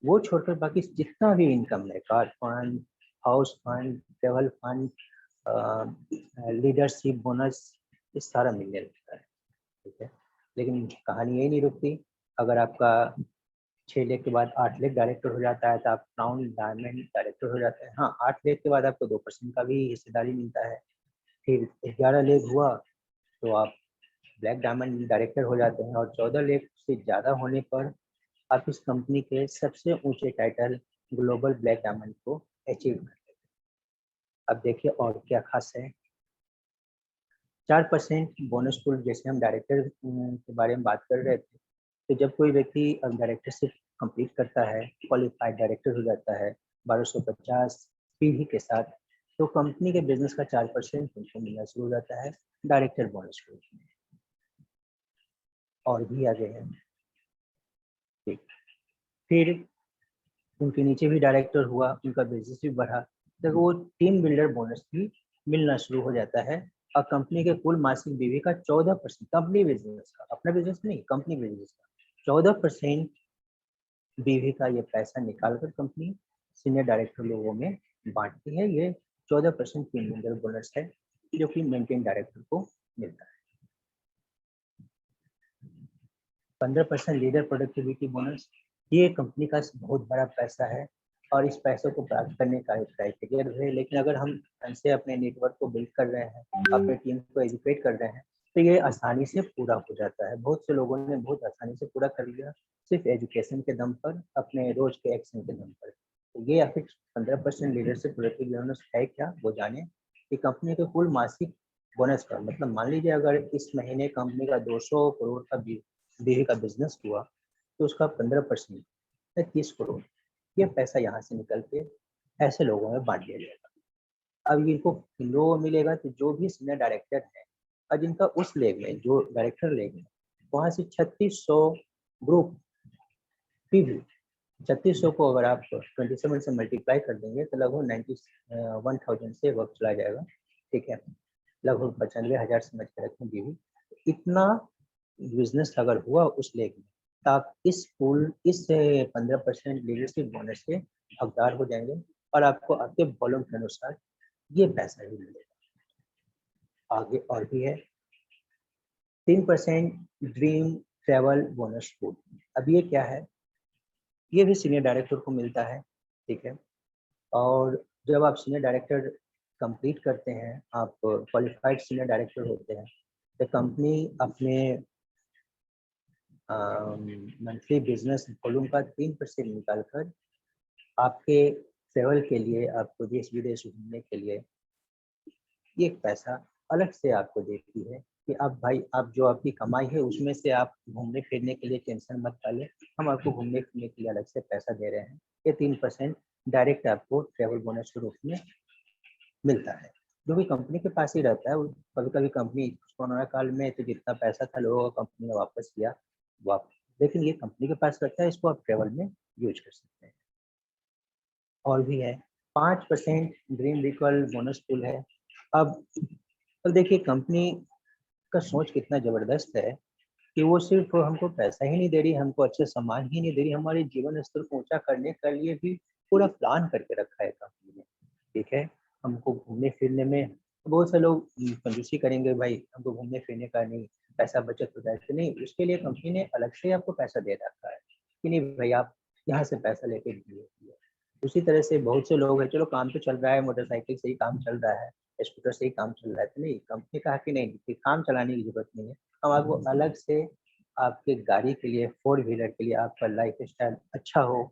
Speaker 2: वो छोड़कर बाकी जितना भी इनकम है, car fund, house fund, travel fund, leadership bonus, ये सारा मिलने लगता है। ठीक है, लेकिन कहानी यही नहीं रुकती। अगर आपका 6 लेग के बाद 8 लेग डायरेक्टर हो जाता है तो आप क्राउन डायमंड डायरेक्टर हो जाते हैं। हाँ, 8 लेग के बाद आपको 2% का भी हिस्सेदारी मिलता है। फिर 11 लेग हुआ तो आप ब्लैक डायमंड डायरेक्टर हो जाते हैं, और 14 लेग से ज़्यादा होने पर आप इस कंपनी के सबसे ऊंचे टाइटल ग्लोबल ब्लैक डायमंड को अचीव कर लेते हैं। अब देखिए और क्या खास है। 4% बोनस पूल, जैसे हम डायरेक्टर के बारे में बात कर रहे थे, तो जब कोई व्यक्ति डायरेक्टरशिप कंप्लीट करता है, क्वालिफाइड डायरेक्टर हो जाता है 1250 पीढ़ी के साथ, तो कंपनी के बिजनेस का 4% उनको मिलना शुरू हो जाता है डायरेक्टर बोनस के रूप में। और भी आगे है, ठीक, फिर उनके नीचे भी डायरेक्टर हुआ, उनका बिजनेस भी बढ़ा, तो वो टीम बिल्डर बोनस भी मिलना शुरू हो जाता है। और कंपनी के कुल मासिक बीवी का 14%, कंपनी बिजनेस का, अपना बिजनेस नहीं, कंपनी बिजनेस का 14% बीवी का ये पैसा निकालकर कंपनी सीनियर डायरेक्टर लोगों में बांटती है। ये 14% टीम बिल्डर बोनस है जो कि मेंटेन डायरेक्टर को मिलता है। 15% लीडर प्रोडक्टिविटी बोनस, ये कंपनी का बहुत बड़ा पैसा है और इस पैसे को प्राप्त करने का एक क्राइटेरिया है। लेकिन अगर हम से अपने नेटवर्क को बिल्ड कर रहे हैं, अपने टीम को एजुकेट कर रहे हैं, तो ये आसानी से पूरा हो जाता है। बहुत से लोगों ने बहुत आसानी से पूरा कर लिया सिर्फ एजुकेशन के दम पर, अपने रोज के एक्शन के दम पर। तो ये या फिर 15% लीडरशिप प्रोडक्टिविटी बोनस है क्या, वो जाने कि कंपनी के कुल मासिक बोनस का मतलब, मान लीजिए अगर इस महीने कंपनी का 200 करोड़ का बीवी का बिजनेस हुआ तो उसका 15% या 30 करोड़ ये पैसा यहाँ से निकल के ऐसे लोगों में बांट दिया जाएगा। अब इनको किन लोगों को मिलेगा, तो जो भी सीनियर डायरेक्टर है और जिनका उस लेग में जो डायरेक्टर लेग में वहाँ से 3600 ग्रुप पीवी 3600 को अगर आप 27 से मल्टीप्लाई कर देंगे तो लगभग 1000 से वर्क चला जाएगा, ठीक है, लगभग 95,000 समझ के रखें बीवी। इतना बिजनेस अगर हुआ उस लेग में तो आप इस 15% लीडरशिप बोनस के हकदार हो जाएंगे और आपको आपके वॉल्यूम के अनुसार ये पैसा ही मिलेगा। आगे और भी है 3% ड्रीम ट्रैवल बोनस पूल। अब ये क्या है? ये भी सीनियर डायरेक्टर को मिलता है, ठीक है, और जब आप सीनियर डायरेक्टर कंप्लीट करते हैं, आप क्वालिफाइड सीनियर डायरेक्टर होते हैं, तो कंपनी अपने मंथली बिजनेस वॉल्यूम का 3% निकाल कर आपके ट्रेवल के लिए, आपको देश विदेश घूमने के लिए ये एक पैसा अलग से आपको देती है कि आप भाई, आप जो आपकी कमाई है उसमें से आप घूमने फिरने के लिए टेंशन मत पालें, हम आपको घूमने फिरने के लिए अलग से पैसा दे रहे हैं। ये 3% डायरेक्ट आपको ट्रेवल बोनस के रूप में मिलता है, जो भी कंपनी के पास ही रहता है। कभी कभी कंपनी कोरोना काल में तो जितना पैसा था लोगों का कंपनी ने वापस किया वापस, लेकिन ये कंपनी के पास रहता है, इसको आप ट्रेवल में यूज कर सकते हैं। और भी है 5% ड्रीम व्हीकल बोनस पूल है। अब देखिए कंपनी का सोच कितना जबरदस्त है कि वो सिर्फ हमको पैसा ही नहीं दे रही, हमको अच्छे सामान ही नहीं दे रही, हमारे जीवन स्तर को ऊंचा करने के लिए भी पूरा प्लान करके रखा है कंपनी ने, ठीक है। हमको घूमने फिरने में बहुत से लोग कंजूसी करेंगे, भाई हमको घूमने फिरने का नहीं, पैसा बचत हो जाए, तो नहीं, उसके लिए कंपनी ने अलग से आपको पैसा दे रखा है कि नहीं भाई आप यहाँ से पैसा लेके घूमिए। उसी तरह से बहुत से लोग हैं, चलो काम तो चल रहा है, मोटरसाइकिल से ही काम चल रहा है, स्कूटर से ही काम चल रहा है, तो नहीं, कंपनी कहा कि नहीं कि काम चलाने की जरूरत नहीं है, हम आपको अलग से आपके गाड़ी के लिए, 4 व्हीलर के लिए आपका लाइफ स्टाइल अच्छा हो,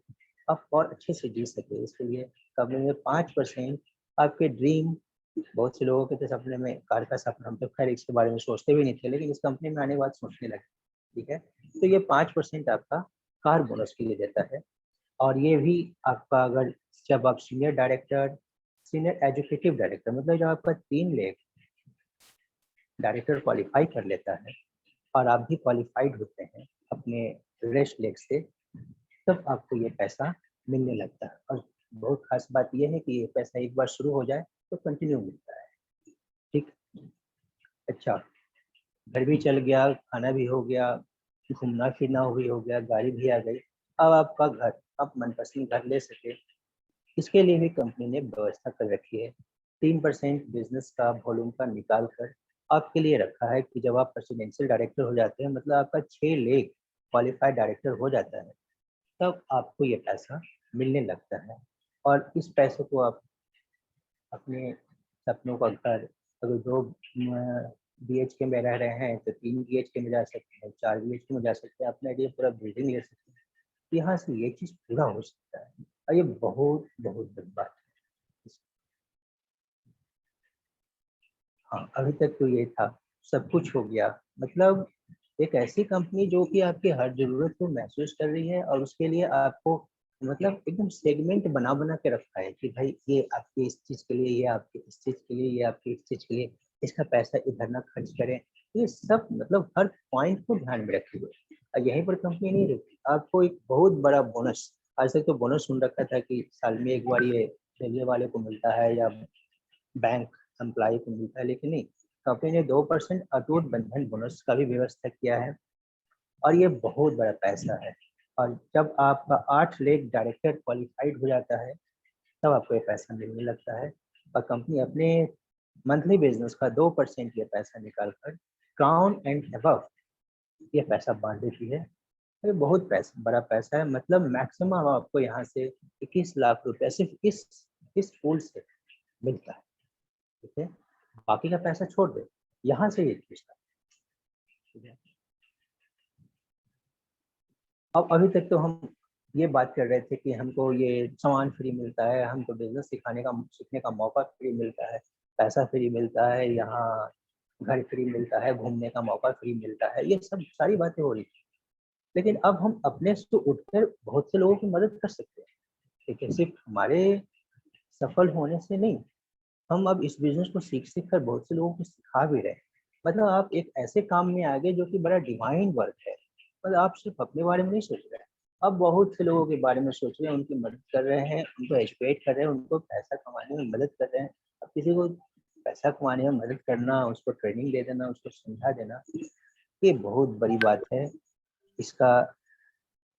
Speaker 2: आप और अच्छे से जी सके, इसके लिए कंपनी में 5% आपके ड्रीम, बहुत से लोगों के तो सपने में कार का सपना, हम तो खैर इसके बारे में सोचते भी नहीं थे, लेकिन इस कंपनी में आने के बाद सोचने लगे, ठीक है। तो ये 5% आपका कार बोनस के लिए देता है। और ये भी आपका अगर जब आप senior director, senior educative director, मतलब जब आपका 3 लेग डायरेक्टर क्वालिफाई कर लेता है और आप भी क्वालिफाइड होते हैं अपने रेस्ट लेग से, तब आपको ये पैसा मिलने लगता है। और बहुत खास बात यह है कि ये पैसा एक बार शुरू हो जाए तो कंटिन्यू मिलता है, ठीक। अच्छा, घर भी चल गया, खाना भी हो गया, घूमना फिरना भी हो गया, गाड़ी भी आ गई, अब आपका घर, आप मनपसंद घर ले सके, इसके लिए भी कंपनी ने व्यवस्था कर रखी है। 3% बिजनेस का वॉल्यूम का निकाल कर आपके लिए रखा है कि जब आप प्रेसिडेंशियल डायरेक्टर हो जाते हैं, मतलब आपका 6 लेग क्वालिफाइड डायरेक्टर हो जाता है, तब आपको ये पैसा मिलने लगता है। और इस पैसे को आप अपने सपनों का घर, अगर 2 BHK में रह रहे हैं तो 3 BHK में जा सकते हैं, 4 BHK में जा सकते हैं, अपने लिए पूरा बिल्डिंग ले सकते हैं, यहाँ से ये चीज़ पूरा हो सकता है। और ये बहुत बहुत बड़ी बात है। हाँ, अभी तक तो ये था, सब कुछ हो गया, मतलब एक ऐसी कंपनी जो कि आपकी हर ज़रूरत को महसूस कर रही है और उसके लिए आपको मतलब एकदम सेगमेंट बना बना के रखा है कि भाई ये आपकी इस चीज़ के लिए, ये आपकी इस चीज़ के लिए, ये आपकी इस चीज़ के लिए, इसका पैसा इधर ना खर्च करें। ये सब मतलब हर पॉइंट को ध्यान में रखे हुए और यहीं पर कंपनी नहीं रुकी, आपको एक बहुत बड़ा बोनस, आज तक तो बोनस सुन रखा था कि साल में एक बार ये रेलवे वाले को मिलता है या बैंक एम्प्लॉय को मिलता है, लेकिन नहीं, कंपनी ने 2% अटूट बंधन बोनस का भी व्यवस्था किया है और ये बहुत बड़ा पैसा है। और जब आपका 8 लेग डायरेक्टर क्वालिफाइड हो जाता है तब आपको ये पैसा मिलने लगता है और कंपनी अपने मंथली बिजनेस का 2% ये पैसा निकाल कर क्राउन एंड अबव ये पैसा बांट देती है। ये बहुत पैसा, बड़ा पैसा है, मतलब मैक्सिमम आपको यहाँ से 21 लाख रुपया सिर्फ इस पूल से मिलता है, ठीक है। बाकी का पैसा छोड़ दे, यहाँ से ये चीज था, ठीक है। अब अभी तक तो हम ये बात कर रहे थे कि हमको ये सामान फ्री मिलता है, हमको बिजनेस सीखने का मौका फ्री मिलता है, पैसा फ्री मिलता है, यहाँ घर फ्री मिलता है, घूमने का मौका फ्री मिलता है, ये सब सारी बातें हो रही थी। लेकिन अब हम अपने से उठकर बहुत से लोगों की मदद कर सकते हैं, ठीक है, सिर्फ हमारे सफल होने से नहीं, हम अब इस बिजनेस को सीख कर बहुत से लोगों को सिखा भी रहे हैं। मतलब आप एक ऐसे काम में आ गए जो कि बड़ा डिवाइन वर्क है। मतलब आप सिर्फ अपने बारे में नहीं सोच रहे हैं, आप बहुत से लोगों के बारे में सोच रहे हैं, उनकी मदद कर रहे हैं, उनको एजुकेट कर रहे हैं, उनको पैसा कमाने में मदद कर रहे हैं। अब किसी को पैसा कमाने में मदद करना, उसको ट्रेनिंग दे देना, उसको समझा देना, ये बहुत बड़ी बात है। इसका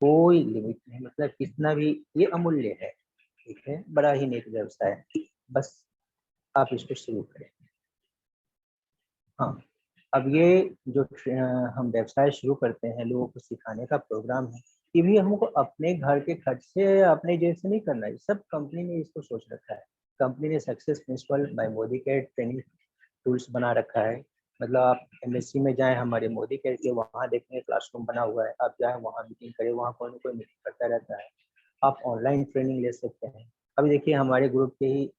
Speaker 2: कोई लिमिट नहीं, मतलब कितना भी ये अमूल्य है। ठीक है, बड़ा ही नेक व्यवसाय है, बस आप इसको शुरू करें। हाँ, अब ये जो हम व्यवसाय शुरू करते हैं, लोगों को सिखाने का प्रोग्राम है, ये भी हमको अपने घर के खर्च से, अपने जेब से नहीं करना है, सब कंपनी ने इसको सोच रखा है। कंपनी ने success principal bye Modi care training tools बना रखा है। मतलब आप एमएससी में जाएं, हमारे मोदी केयर के वहाँ देखें क्लासरूम बना हुआ है, आप जाएं वहाँ मीटिंग करें, वहाँ कोई ना कोई मीटिंग करता रहता है। आप ऑनलाइन ट्रेनिंग ले सकते हैं। अभी देखिए हमारे ग्रुप के ही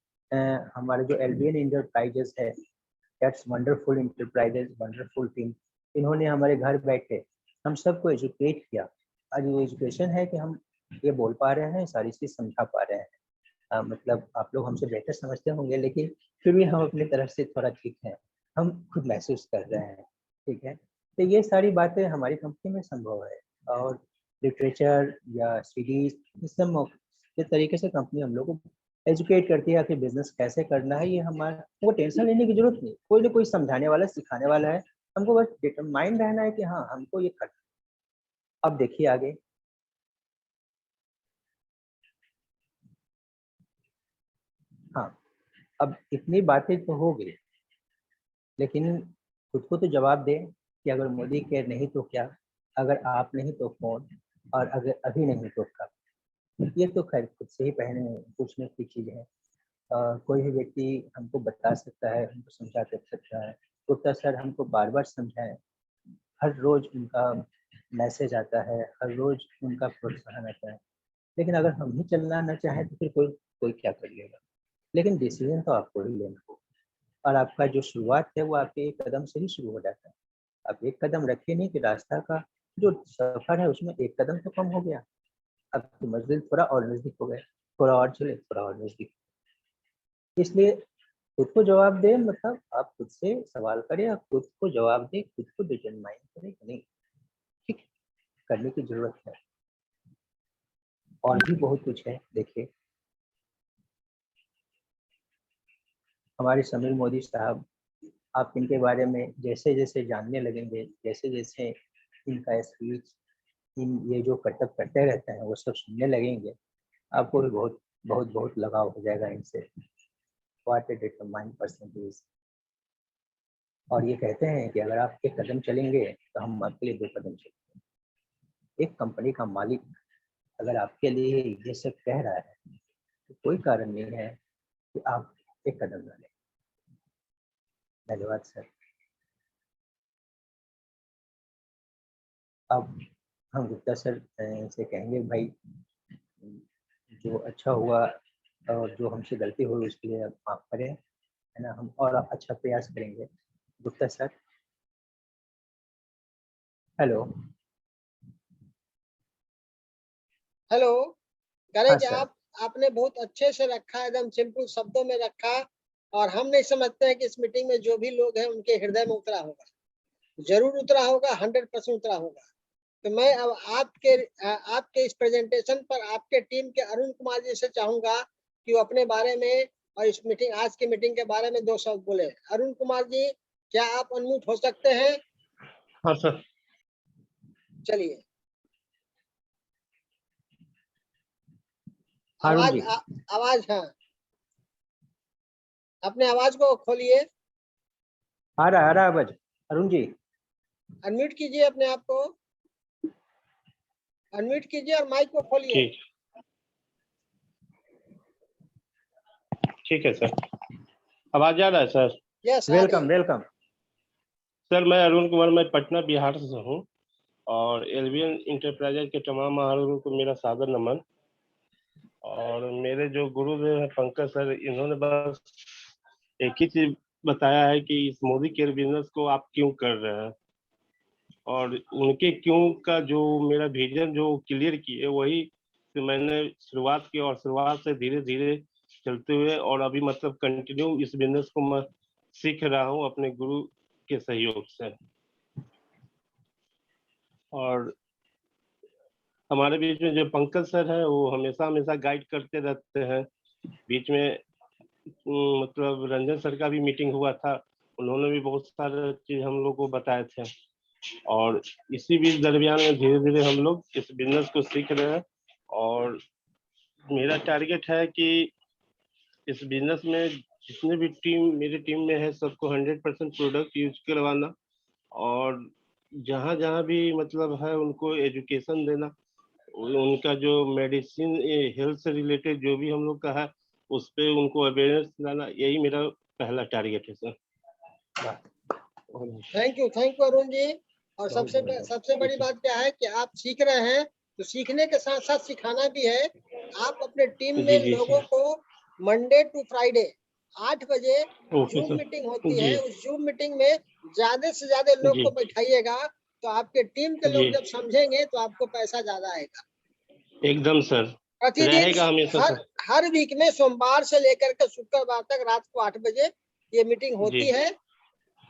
Speaker 2: हमारे जो एलबीएन इंटरप्राइजेस है, that's wonderful enterprises, wonderful team, इन्होंने हमारे घर बैठे हम सबको एजुकेट किया। आज वो एजुकेशन है कि हम ये बोल पा रहे हैं, सारी चीज़ समझा पा रहे हैं। मतलब आप लोग हमसे बेहतर समझते होंगे, लेकिन फिर भी हम अपनी तरफ से थोड़ा ठीक है, हम खुद महसूस कर रहे हैं। ठीक है, तो ये सारी बातें हमारी कंपनी में संभव है। और लिटरेचर या सीरीज, इस सब के तरीके से कंपनी हम लोग को एजुकेट करती है कि बिजनेस कैसे करना है। ये हमारा वो टेंशन लेने की जरूरत नहीं, कोई ना कोई समझाने वाला सिखाने वाला है, हमको बस डिटरमाइंड रहना है कि हाँ हमको ये करना है। अब देखिए आगे। हाँ, अब इतनी बातें तो हो गई, लेकिन खुद को तो जवाब दे कि अगर मोदी केयर नहीं तो क्या, अगर आप नहीं तो कौन, और अगर अभी नहीं तो कब। ये तो खैर खुद से ही पहले पूछने की चीज़ है। कोई भी व्यक्ति हमको बता सकता है, हमको समझा कर सकता है। गुप्ता सर हमको बार बार समझाएं, हर रोज उनका मैसेज आता है, हर रोज उनका प्रोत्साहन आता है। लेकिन अगर हम ही चलना न चाहें तो फिर कोई कोई क्या कर लेगा। लेकिन डिसीजन तो आपको ही लेना होगा, और आपका जो शुरुआत है वो आपके एक कदम से ही शुरू हो जाता है। आप एक कदम रखे नहीं कि रास्ता का जो सफर है उसमें एक कदम तो कम हो गया, अब तो मंजिल थोड़ा और नजदीक हो गया, थोड़ा और चले थोड़ा और नजदीक। इसलिए खुद को जवाब दे, मतलब आप खुद से सवाल करें, आप खुद को जवाब दें, खुद को डिटरमाइन करें कि नहीं ठीक करने की जरूरत है। और भी बहुत कुछ है, देखिए हमारे समीर मोदी साहब, आप इनके बारे में जैसे जैसे जानने लगेंगे, जैसे जैसे इनका स्पीच, इन ये जो करतब करते रहते हैं वो सब सुनने लगेंगे, आपको भी बहुत बहुत बहुत लगाव हो जाएगा इनसे। What A determined person is. और ये कहते हैं कि अगर आप एक कदम चलेंगे तो हम आपके लिए 2 कदम चलेंगे। एक कंपनी का मालिक अगर आपके लिए ये सब कह रहा है तो कोई कारण नहीं है कि आप एक कदम न लें। धन्यवाद सर। अब हम गुप्ता सर से कहेंगे भाई, जो अच्छा हुआ और जो हमसे गलती हुई उसके लिए आप माफ करें, है ना, हम और अच्छा प्रयास करेंगे। Gupta sir, hello.
Speaker 1: हेलो। कह रहे
Speaker 2: हाँ
Speaker 1: कि
Speaker 2: सर।
Speaker 1: आपने बहुत अच्छे से रखा, एकदम सिंपल शब्दों में रखा। और हम नहीं समझते हैं कि इस मीटिंग में जो भी लोग हैं उनके हृदय में उतरा होगा, जरूर उतरा होगा, 100% उतरा होगा। तो मैं अब आपके इस प्रेजेंटेशन पर आपके टीम के अरुण कुमार जी से चाहूंगा कि वो अपने बारे में और इस मीटिंग, आज की मीटिंग के बारे में 2 शब्द बोले। अरुण कुमार जी, क्या आप अनम्यूट हो सकते हैं?
Speaker 3: हाँ सर।
Speaker 1: चलिए,
Speaker 2: अरुण जी।
Speaker 1: आवाज, हाँ, अपने आवाज को खोलिए,
Speaker 2: आ रहा है आवाज। अरुण जी
Speaker 1: अनम्यूट कीजिए अपने आप को, अनम्यूट कीजिए और माइक को खोलिए।
Speaker 3: ठीक ठीक है सर। आवाज आ रहा है सर?
Speaker 1: यस, आ रही
Speaker 2: वेलकम
Speaker 1: है।
Speaker 2: वेलकम।
Speaker 3: सर मैं अरुण कुमार, मैं पटना बिहार से हूँ, और एलबीएन इंटरप्राइजेज के तमाम महानुभावों को मेरा सादर नमन। और मेरे जो गुरुदेव हैं पंकज सर, इन्होंने बस एक ही चीज बताया है कि इस मोदी केयर बिजनेस को आप क्यों कर रहे हैं, और उनके क्यों का जो मेरा विजन जो क्लियर किए वही तो मैंने शुरुआत की, और शुरुआत से धीरे धीरे चलते हुए और अभी मतलब कंटिन्यू इस बिजनेस को मैं सीख रहा हूँ अपने गुरु के सहयोग से। और हमारे बीच में जो पंकज सर है वो हमेशा हमेशा गाइड करते रहते हैं। बीच में मतलब रंजन सर का भी मीटिंग हुआ था, उन्होंने भी बहुत सारे चीज हम लोग को बताए थे। और इसी बीच दरमियान में धीरे धीरे हम लोग इस बिजनेस को सीख रहे हैं। और मेरा टारगेट है कि इस बिजनेस में जितने भी मेरी टीम में है सबको 100% प्रोडक्ट यूज करवाना, और जहाँ जहाँ भी मतलब है उनको एजुकेशन देना, उनका जो मेडिसिन हेल्थ से रिलेटेड जो भी हम लोग का है उस पे उनको अवेयरनेस लाना, यही मेरा पहला टारगेट है sir.
Speaker 1: Thank you Arun ji. और सबसे बड़ी बात क्या है कि आप सीख रहे हैं, तो सीखने के साथ साथ सिखाना भी है। आप अपने टीम में लोगों को मंडे टू फ्राइडे 8 बजे जूम मीटिंग होती है, उस जूम मीटिंग में ज्यादा से ज्यादा लोग को बैठाइएगा, तो आपके टीम के लोग जब समझेंगे तो आपको पैसा ज्यादा आएगा।
Speaker 3: एकदम सर,
Speaker 1: प्रतिदिन हर वीक में सोमवार से लेकर के शुक्रवार तक रात को 8 बजे ये मीटिंग होती है।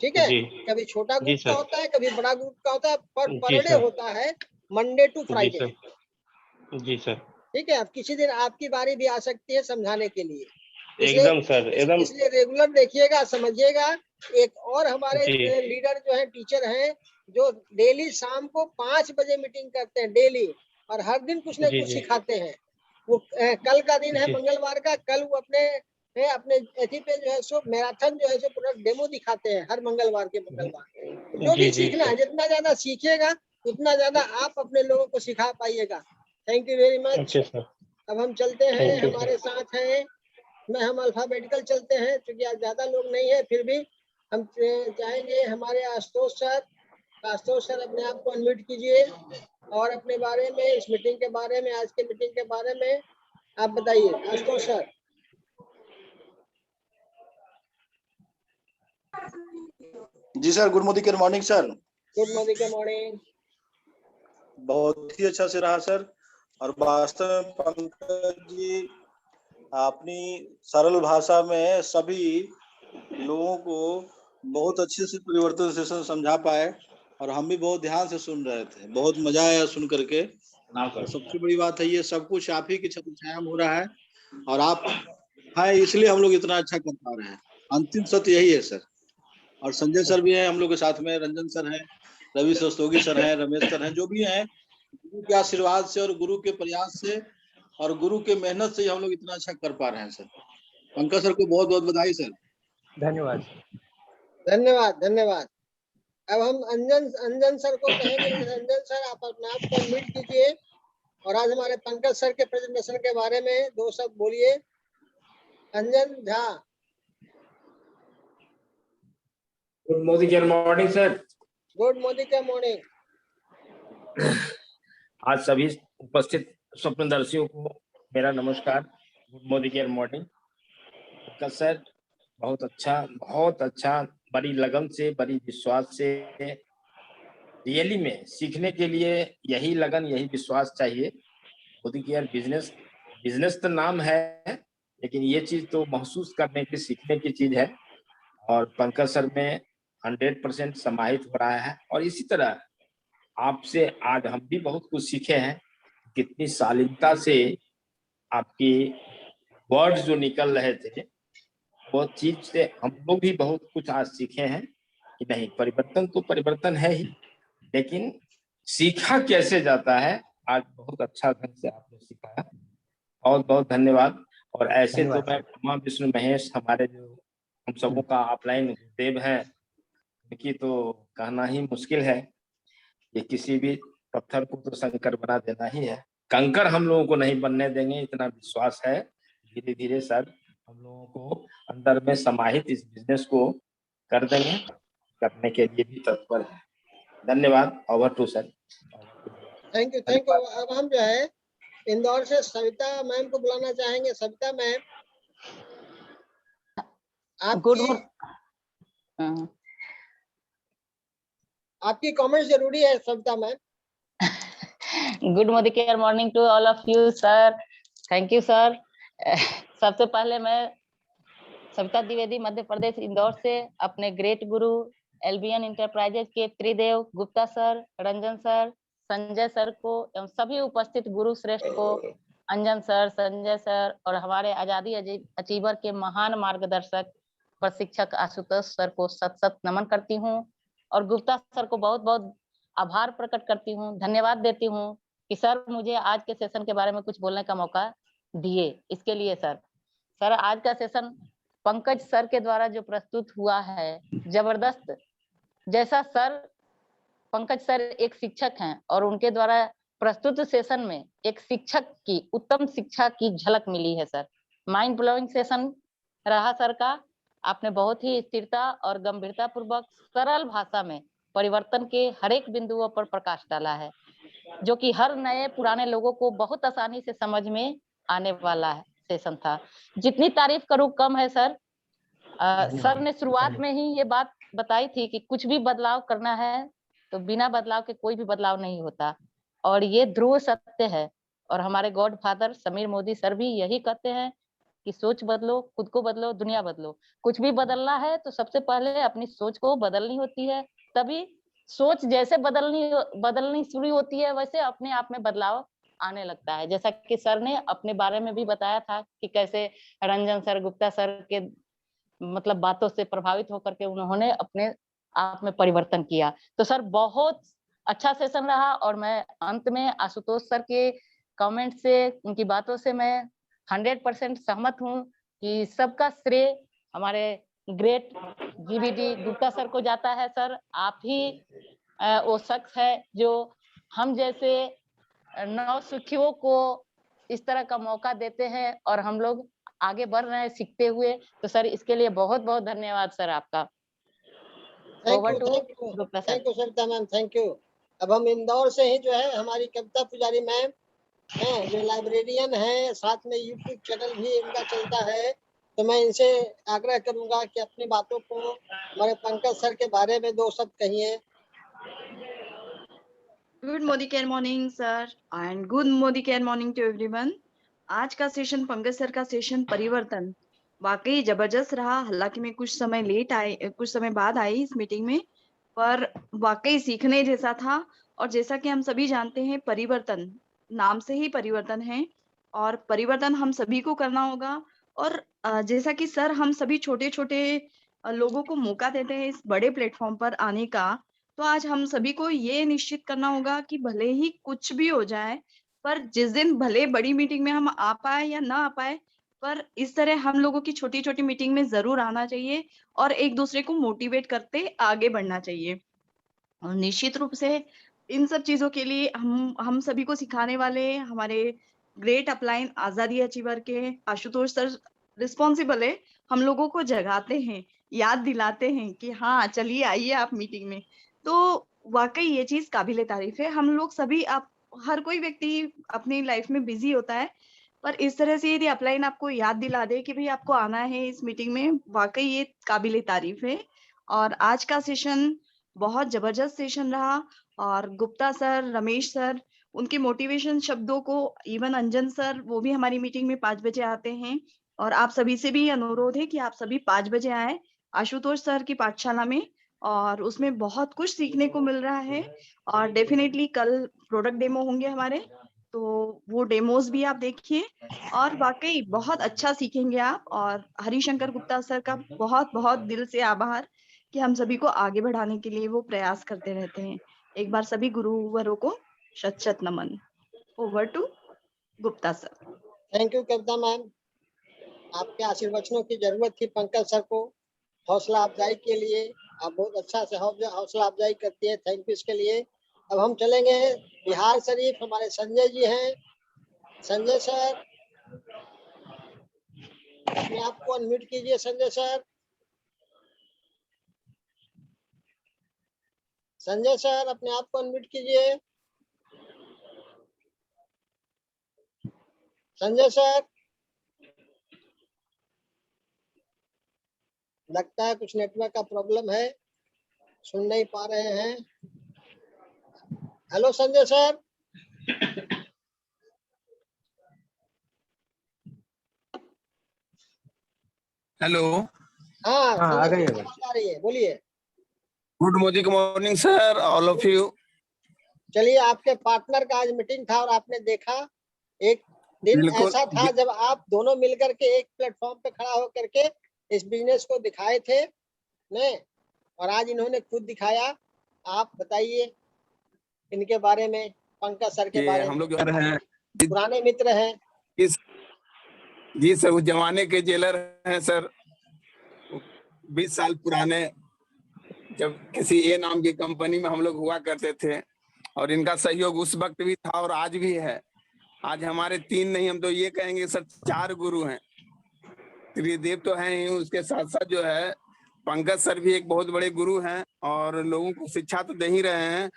Speaker 1: ठीक है, कभी छोटा ग्रुप का होता है, कभी बड़ा ग्रुप का होता है, पर डे होता है मंडे टू फ्राइडे।
Speaker 3: जी सर।
Speaker 1: ठीक है, अब किसी दिन आपकी बारी भी आ सकती है समझाने के लिए,
Speaker 3: एकदम सर, एकदम।
Speaker 1: इसलिए रेगुलर देखिएगा, समझिएगा। एक और हमारे लीडर जो है, टीचर हैं, जो डेली शाम को 5 बजे मीटिंग करते हैं डेली, और हर दिन कुछ न कुछ सिखाते हैं। वो कल का दिन है मंगलवार का, कल वो अपने एथी पे जो है सो मैराथन जो है सो पूरा डेमो दिखाते हैं हर मंगलवार के मंगलवार। जो भी सीखना है, जितना ज्यादा सीखिएगा उतना ज्यादा आप अपने लोगों को सिखा पाइएगा। Thank you very much. अब हम चलते हैं, हमारे साथ हैं हम अल्फाबेटिकल चलते हैं, क्योंकि आज ज्यादा लोग नहीं है, फिर भी हम चाहेंगे हमारे आशुतोष सर अपने आप को अनम्यूट कीजिए और अपने बारे में, इस मीटिंग के बारे में, आज के मीटिंग के बारे में आप बताइए। आशुतोष सर।
Speaker 4: जी sir, good morning sir.
Speaker 1: Good morning.
Speaker 4: बहुत ही अच्छा से रहा सर। और वास्तव में पंकज जी अपनी सरल भाषा में सभी लोगों को बहुत अच्छे से परिवर्तन सेशन समझा पाए, और हम भी बहुत ध्यान से सुन रहे थे, बहुत मजा आया सुन करके। सबसे बड़ी बात है ये सब कुछ आप ही की छाया में हो रहा है, और आप है इसलिए हम लोग इतना अच्छा कर पा रहे हैं। अंतिम सत्य यही है सर। और संजय सर भी हैं हम लोग के साथ में, रंजन सर हैं, रवि रस्तोगी सर हैं, रमेश सर हैं, जो भी हैं, गुरु के आशीर्वाद से और गुरु के प्रयास से और गुरु के मेहनत से हम लोग इतना अच्छा कर पा रहे हैं सर। पंकज सर को बहुत बहुत बधाई सर।
Speaker 2: धन्यवाद।
Speaker 1: अब हम अंजन सर को कहेंगे। अंजन सर, आप अपने आप को अनम्यूट कीजिए और आज हमारे पंकज सर के प्रेजेंटेशन के बारे में 2 शब्द बोलिए। Anjan Jha.
Speaker 5: Good morning sir.
Speaker 1: Good morning.
Speaker 5: आज सभी उपस्थित स्वप्नदर्शियों को मेरा नमस्कार। Good morning. सर बहुत अच्छा, बड़ी लगन से, बड़ी विश्वास से, रियली में सीखने के लिए यही लगन, यही विश्वास चाहिए। मोदी केयर बिजनेस तो नाम है, लेकिन ये चीज तो महसूस करने की, सीखने की चीज है। और पंकज सर में 100% समाहित हो रहा है। और इसी तरह आपसे आज हम भी बहुत कुछ सीखे हैं। कितनी शालीनता से आपकी वर्ड्स जो निकल रहे थे, वो चीज से हम लोग भी बहुत कुछ आज सीखे हैं कि नहीं, परिवर्तन तो परिवर्तन है ही, लेकिन सीखा कैसे जाता है, आज बहुत अच्छा ढंग से आपने सिखाया। बहुत बहुत धन्यवाद। और ऐसे तो मैं ब्रह्मा विष्णु महेश, हमारे जो हम सबों का ऑफलाइन देव है, उनकी तो कहना ही मुश्किल है। ये किसी भी पत्थर को तो कंकर बना देना ही है। कंकर हम लोगों को नहीं बनने देंगे, इतना विश्वास है। धीरे धीरे सर हम लोगों को अंदर में समाहित इस बिजनेस को कर देंगे, करने के लिए भी तत्पर है। धन्यवाद। Over to sir.
Speaker 1: Thank you. अब हम जो है इंदौर से सविता मैम को बुलाना चाहेंगे। सविता मैम, आपकी कमेंट जरूरी है Savita ma'am.
Speaker 6: Good morning to all of you sir. Thank you sir. सबसे पहले मैं सविता द्विवेदी, मध्य प्रदेश इंदौर से, अपने ग्रेट गुरु एलबीएन इंटरप्राइजेज के Tridev Gupta sir, Ranjan sir, Sanjay sir को एवं सभी उपस्थित गुरु श्रेष्ठ को, अंजन सर, संजय सर और हमारे आजादी अचीवर के महान मार्गदर्शक प्रशिक्षक आशुतोष सर को सत सत नमन करती हूँ और गुप्ता सर को बहुत बहुत आभार प्रकट करती हूँ, धन्यवाद देती हूँ कि सर मुझे आज के सेशन के बारे में कुछ बोलने का मौका दिए। इसके लिए सर आज का सेशन पंकज सर के द्वारा जो प्रस्तुत हुआ है जबरदस्त। जैसा सर, पंकज सर एक शिक्षक हैं और उनके द्वारा प्रस्तुत सेशन में एक शिक्षक की उत्तम शिक्षा की झलक मिली है सर। माइंड ब्लोइंग सेशन रहा सर का। आपने बहुत ही स्थिरता और गंभीरता पूर्वक सरल भाषा में परिवर्तन के हर एक बिंदुओं पर प्रकाश डाला है, जो कि हर नए पुराने लोगों को बहुत आसानी से समझ में आने वाला है सेशन था। जितनी तारीफ करूं कम है सर। सर ने शुरुआत में ही ये बात बताई थी कि कुछ भी बदलाव करना है तो बिना बदलाव के कोई भी बदलाव नहीं होता, और ये ध्रुव सत्य है। और हमारे God father Sameer Modi sir भी यही कहते हैं कि सोच बदलो, खुद को बदलो, दुनिया बदलो। कुछ भी बदलना है तो सबसे पहले अपनी सोच को बदलनी होती है, तभी सोच जैसे बदलनी शुरू होती है वैसे अपने आप में बदलाव आने लगता है। जैसा कि सर ने अपने बारे में भी बताया था कि कैसे रंजन सर, गुप्ता सर के मतलब बातों से प्रभावित होकर के उन्होंने अपने आप में परिवर्तन किया। तो सर बहुत अच्छा सेशन रहा और मैं अंत में आशुतोष सर के कमेंट से, उनकी बातों से मैं 100% सहमत हूँ कि सबका श्रेय हमारे ग्रेट जीवीडी गुप्ता सर को जाता है। सर आप ही वो शख्स है जो हम जैसे नवसिखियों को इस तरह का मौका देते हैं और हम लोग आगे बढ़ रहे हैं सीखते हुए। तो सर इसके लिए बहुत बहुत धन्यवाद सर आपका।
Speaker 1: Thank you Sarita ma'am, thank you. अब हम इंदौर से ही जो है हमारी कविता पुजारी मैम हैं, जो लाइब्रेरियन है, साथ में यूट्यूब चैनल भी इनका चलता है। तो मैं इनसे आग्रह करूंगा कि अपनी बातों को हमारे पंकज सर के बारे में 2 शब्द कहिए।
Speaker 7: Good Modi care morning sir and good Modi care morning to everyone. आज का सेशन पंकज सर का सेशन परिवर्तन वाकई जबरदस्त रहा। हालांकि मैं कुछ समय बाद आई इस मीटिंग में, पर वाकई सीखने जैसा था। और जैसा कि हम सभी जानते हैं परिवर्तन नाम से ही परिवर्तन है और परिवर्तन हम सभी को करना होगा। और जैसा कि सर हम सभी छोटे छोटे लोगों को मौका देते हैं इस बड़े प्लेटफॉर्म पर आने का, तो आज हम सभी को ये निश्चित करना होगा कि भले ही कुछ भी हो जाए, पर जिस दिन भले बड़ी मीटिंग में हम आ पाए या ना आ पाए, पर इस तरह हम लोगों की छोटी छोटी मीटिंग में जरूर आना चाहिए और एक दूसरे को मोटिवेट करते आगे बढ़ना चाहिए। और निश्चित रूप से इन सब चीजों के लिए हम सभी को सिखाने वाले हमारे ग्रेट अपलाइन आजादी अचीवर के आशुतोष सर रिस्पॉन्सिबल है। हम लोगों को जगाते हैं, याद दिलाते हैं कि हाँ चलिए आइए आप मीटिंग में। तो वाकई ये चीज काबिले तारीफ है। हम लोग सभी, आप हर कोई व्यक्ति अपनी लाइफ में बिजी होता है, पर इस तरह से यदि अपलाइन आपको याद दिला दे कि भाई आपको आना है इस मीटिंग में, वाकई ये काबिले तारीफ है। और आज का सेशन बहुत जबरदस्त सेशन रहा। और गुप्ता सर, रमेश सर, उनके मोटिवेशन शब्दों को, इवन अंजन सर वो भी हमारी मीटिंग में 5 बजे आते हैं। और आप सभी से भी अनुरोध है कि आप सभी 5 बजे आए आशुतोष सर की पाठशाला में, और उसमें बहुत कुछ सीखने को मिल रहा है। और डेफिनेटली कल प्रोडक्ट डेमो होंगे हमारे, तो वो डेमोज भी आप देखिए और वाकई बहुत अच्छा सीखेंगे आप। और हरिशंकर गुप्ता सर का बहुत बहुत दिल से आभार कि हम सभी को आगे बढ़ाने के लिए वो प्रयास करते रहते हैं। एक बार सभी गुरुवरों को शत शत नमन। Over to Gupta sir.
Speaker 1: Thank you Kavita ma'am, आपके आशीर्वचनों की जरूरत थी पंकज सर को हौसला अफजाई के लिए। आप बहुत अच्छा से हौसला अफजाई करती है, थैंक यू इसके लिए। अब हम चलेंगे बिहार शरीफ, हमारे संजय जी हैं। संजय सर अपने आप को अनम्यूट कीजिए। संजय सर, संजय सर अपने आप को अनम्यूट कीजिए। संजय सर, लगता है कुछ नेटवर्क का प्रॉब्लम है, सुन नहीं पा रहे हैं। Hello Sanjay sir.
Speaker 8: हेलो।
Speaker 1: हाँ
Speaker 2: आ गई
Speaker 1: आ रही है, बोलिए।
Speaker 8: Good morning sir, all of you.
Speaker 1: चलिए, आपके पार्टनर का आज मीटिंग था और आपने देखा एक दिन
Speaker 8: बिल्कुल।
Speaker 1: ऐसा था जब आप दोनों मिलकर के एक प्लेटफॉर्म पे खड़ा होकर के इस बिजनेस को दिखाए थे ने, और आज इन्होंने खुद दिखाया। आप बताइए इनके बारे में, पंकज सर के बारे में।
Speaker 8: हम लोग जो हैं
Speaker 1: पुराने मित्र हैं।
Speaker 8: जी सर, उस जमाने के जेलर हैं सर, 20 साल पुराने, जब किसी ए नाम की कंपनी में हम लोग हुआ करते थे, और इनका सहयोग उस वक्त भी था और आज भी है। आज हमारे 3 नहीं, हम तो ये कहेंगे सर 4 गुरु हैं। त्रिदेव तो हैं ही, उसके साथ साथ जो है पंकज सर भी एक बहुत बड़े गुरु हैं और लोगों को शिक्षा तो दे ही रहे हैं,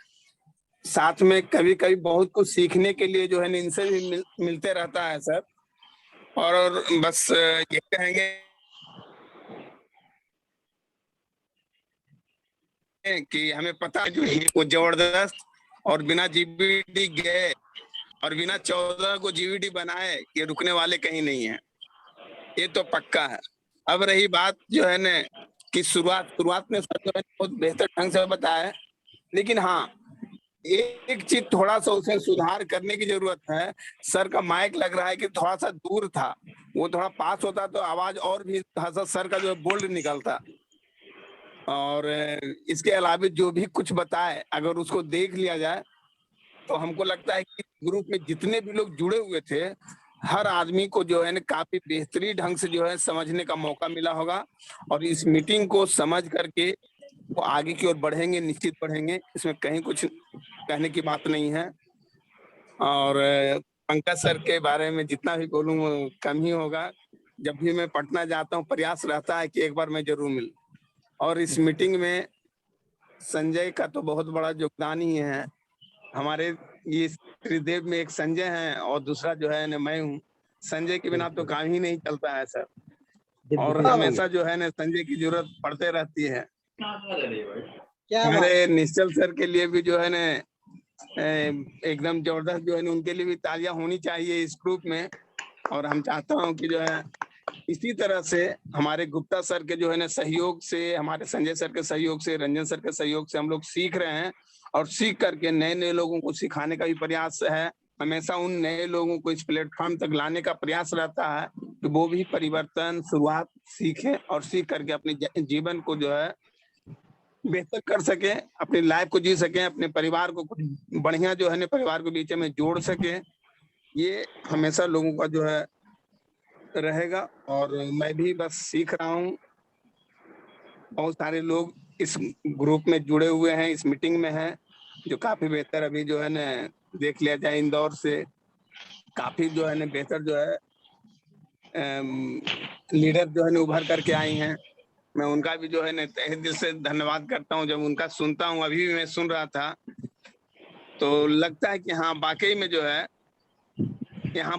Speaker 8: साथ में कभी कभी बहुत कुछ सीखने के लिए जो है इनसे भी मिलते रहता है सर। और बस ये कहेंगे कि हमें पता है जो है वो जबरदस्त, और बिना जीबीडी गए और बिना 14 को जीबीडी बनाए ये रुकने वाले कहीं नहीं है, ये तो पक्का है। अब रही बात जो है न कि शुरुआत में सर जो है बहुत बेहतर ढंग से बताया है, लेकिन हाँ एक चीज थोड़ा सा उसमें सुधार करने की जरूरत है। सर का माइक लग रहा है कि थोड़ा सा दूर था, वो थोड़ा पास होता तो आवाज और भी सर का जो है बोल्ड निकलता। और इसके अलावा जो भी कुछ बताए अगर उसको देख लिया जाए तो हमको लगता है कि ग्रुप में जितने भी लोग जुड़े हुए थे हर आदमी को जो है ना काफी बेहतरीन ढंग से जो है समझने का मौका मिला होगा, और इस मीटिंग को समझ करके वो आगे की ओर बढ़ेंगे, निश्चित बढ़ेंगे, इसमें कहीं कुछ कहने की बात नहीं है। और पंकज सर के बारे में जितना भी बोलूं वो कम ही होगा। जब भी मैं पटना जाता हूं प्रयास रहता है कि एक बार मैं जरूर मिलूं, और इस मीटिंग में संजय का तो बहुत बड़ा योगदान ही है। हमारे ये त्रिदेव में एक संजय है और दूसरा जो है ना मैं हूँ। संजय के बिना तो काम ही नहीं चलता है सर, और हमेशा जो है ना संजय की जरूरत पड़ते रहती है। हमारे निश्चल सर के लिए भी जो है ना एकदम जबरदस्त जो है ना उनके लिए भी तालियां होनी चाहिए इस ग्रुप में। और हम चाहता हूं कि जो है इसी तरह से हमारे गुप्ता सर के जो है ना सहयोग से, हमारे संजय सर के सहयोग से, रंजन सर के सहयोग से हम लोग सीख रहे हैं, और सीख करके नए नए लोगों को सिखाने का भी प्रयास है। हमेशा उन नए लोगों को इस प्लेटफॉर्म तक लाने का प्रयास रहता है कि वो भी परिवर्तन शुरुआत सीखें और सीख करके अपने जीवन को जो है बेहतर कर सके, अपनी लाइफ को जी सके, अपने परिवार को कुछ बढ़िया जो है ना परिवार के बीच में जोड़ सके। ये हमेशा लोगों का जो है रहेगा, और मैं भी बस सीख रहा हूँ। बहुत सारे लोग इस ग्रुप में जुड़े हुए हैं, इस मीटिंग में हैं, जो काफी बेहतर अभी जो है ना देख लिया जाए इंदौर से काफी जो है ना बेहतर जो है लीडर जो है ना उभर करके आई हैं। मैं उनका भी जो है ना तहे दिल से धन्यवाद करता हूँ। जब उनका सुनता हूँ, अभी भी मैं सुन रहा था, तो लगता है कि हाँ वाकई में जो है यहाँ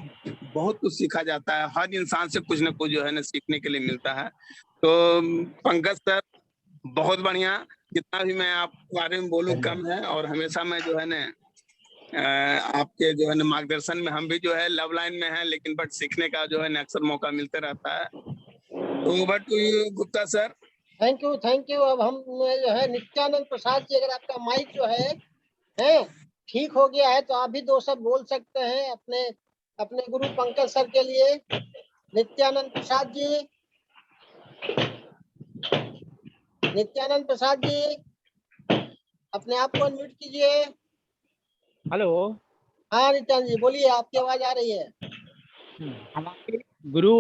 Speaker 8: बहुत कुछ सीखा जाता है। हर इंसान से कुछ ना कुछ जो है ना सीखने के लिए मिलता है। तो पंकज सर बहुत बढ़िया, जितना भी मैं आपके बारे में बोलूं कम है, और हमेशा मैं जो है ना आपके जो है ना मार्गदर्शन में हम भी जो है लव लाइन में है, लेकिन बट सीखने का जो है ना अक्सर मौका मिलते रहता है। तो but Gupta sir,
Speaker 1: thank you. अब हम जो है नित्यानंद प्रसाद जी, अगर आपका माइक जो है ठीक हो गया है तो आप भी 2 शब्द बोल सकते हैं अपने गुरु पंकज सर के लिए। नित्यानंद प्रसाद जी, अपने आप को अनम्यूट कीजिए।
Speaker 9: हेलो।
Speaker 1: हाँ नित्यानंद जी बोलिए, आपकी आवाज आ रही है।
Speaker 9: हमारे गुरु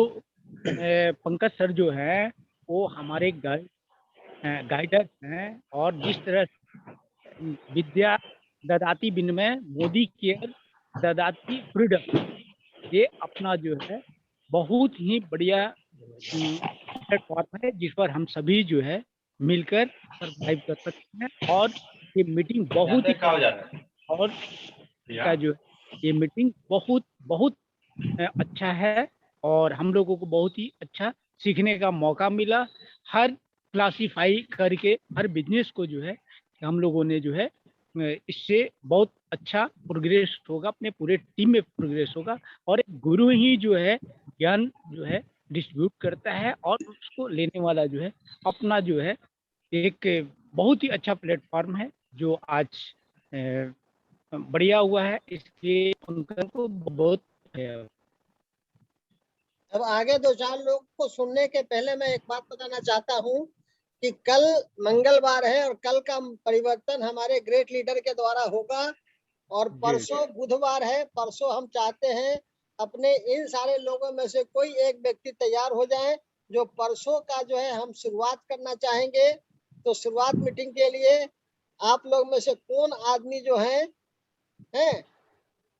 Speaker 9: पंकज सर जो है वो हमारे गाइडर हैं, और जिस तरह विद्या ददाती विनिमय मोदी केयर ददाती फ्रीडम, ये अपना जो है बहुत ही बढ़िया प्लेटफॉर्म है जिस पर हम सभी जो है मिलकर सर्वाइव कर सकते हैं। और ये मीटिंग बहुत ही और का जो ये मीटिंग बहुत अच्छा है, और हम लोगों को बहुत ही अच्छा सीखने का मौका मिला। हर क्लासीफाई करके हर बिजनेस को जो है हम लोगों ने जो है इससे बहुत अच्छा प्रोग्रेस होगा, अपने पूरे टीम में प्रोग्रेस होगा। और एक गुरु ही जो है ज्ञान जो है डिस्ट्रीब्यूट करता है, और उसको लेने वाला जो है अपना जो है एक बहुत ही अच्छा प्लेटफॉर्म है जो आज बढ़िया हुआ है, इसलिए पंकज को बहुत
Speaker 1: अब आगे 2-4 लोग को सुनने के पहले मैं एक बात बताना चाहता हूँ कि कल मंगलवार है और कल का परिवर्तन हमारे ग्रेट लीडर के द्वारा होगा और परसों बुधवार है। परसों हम चाहते हैं अपने इन सारे लोगों में से कोई एक व्यक्ति तैयार हो जाए जो परसों का जो है हम शुरुआत करना चाहेंगे। तो शुरुआत मीटिंग के लिए आप लोग में से कौन आदमी जो है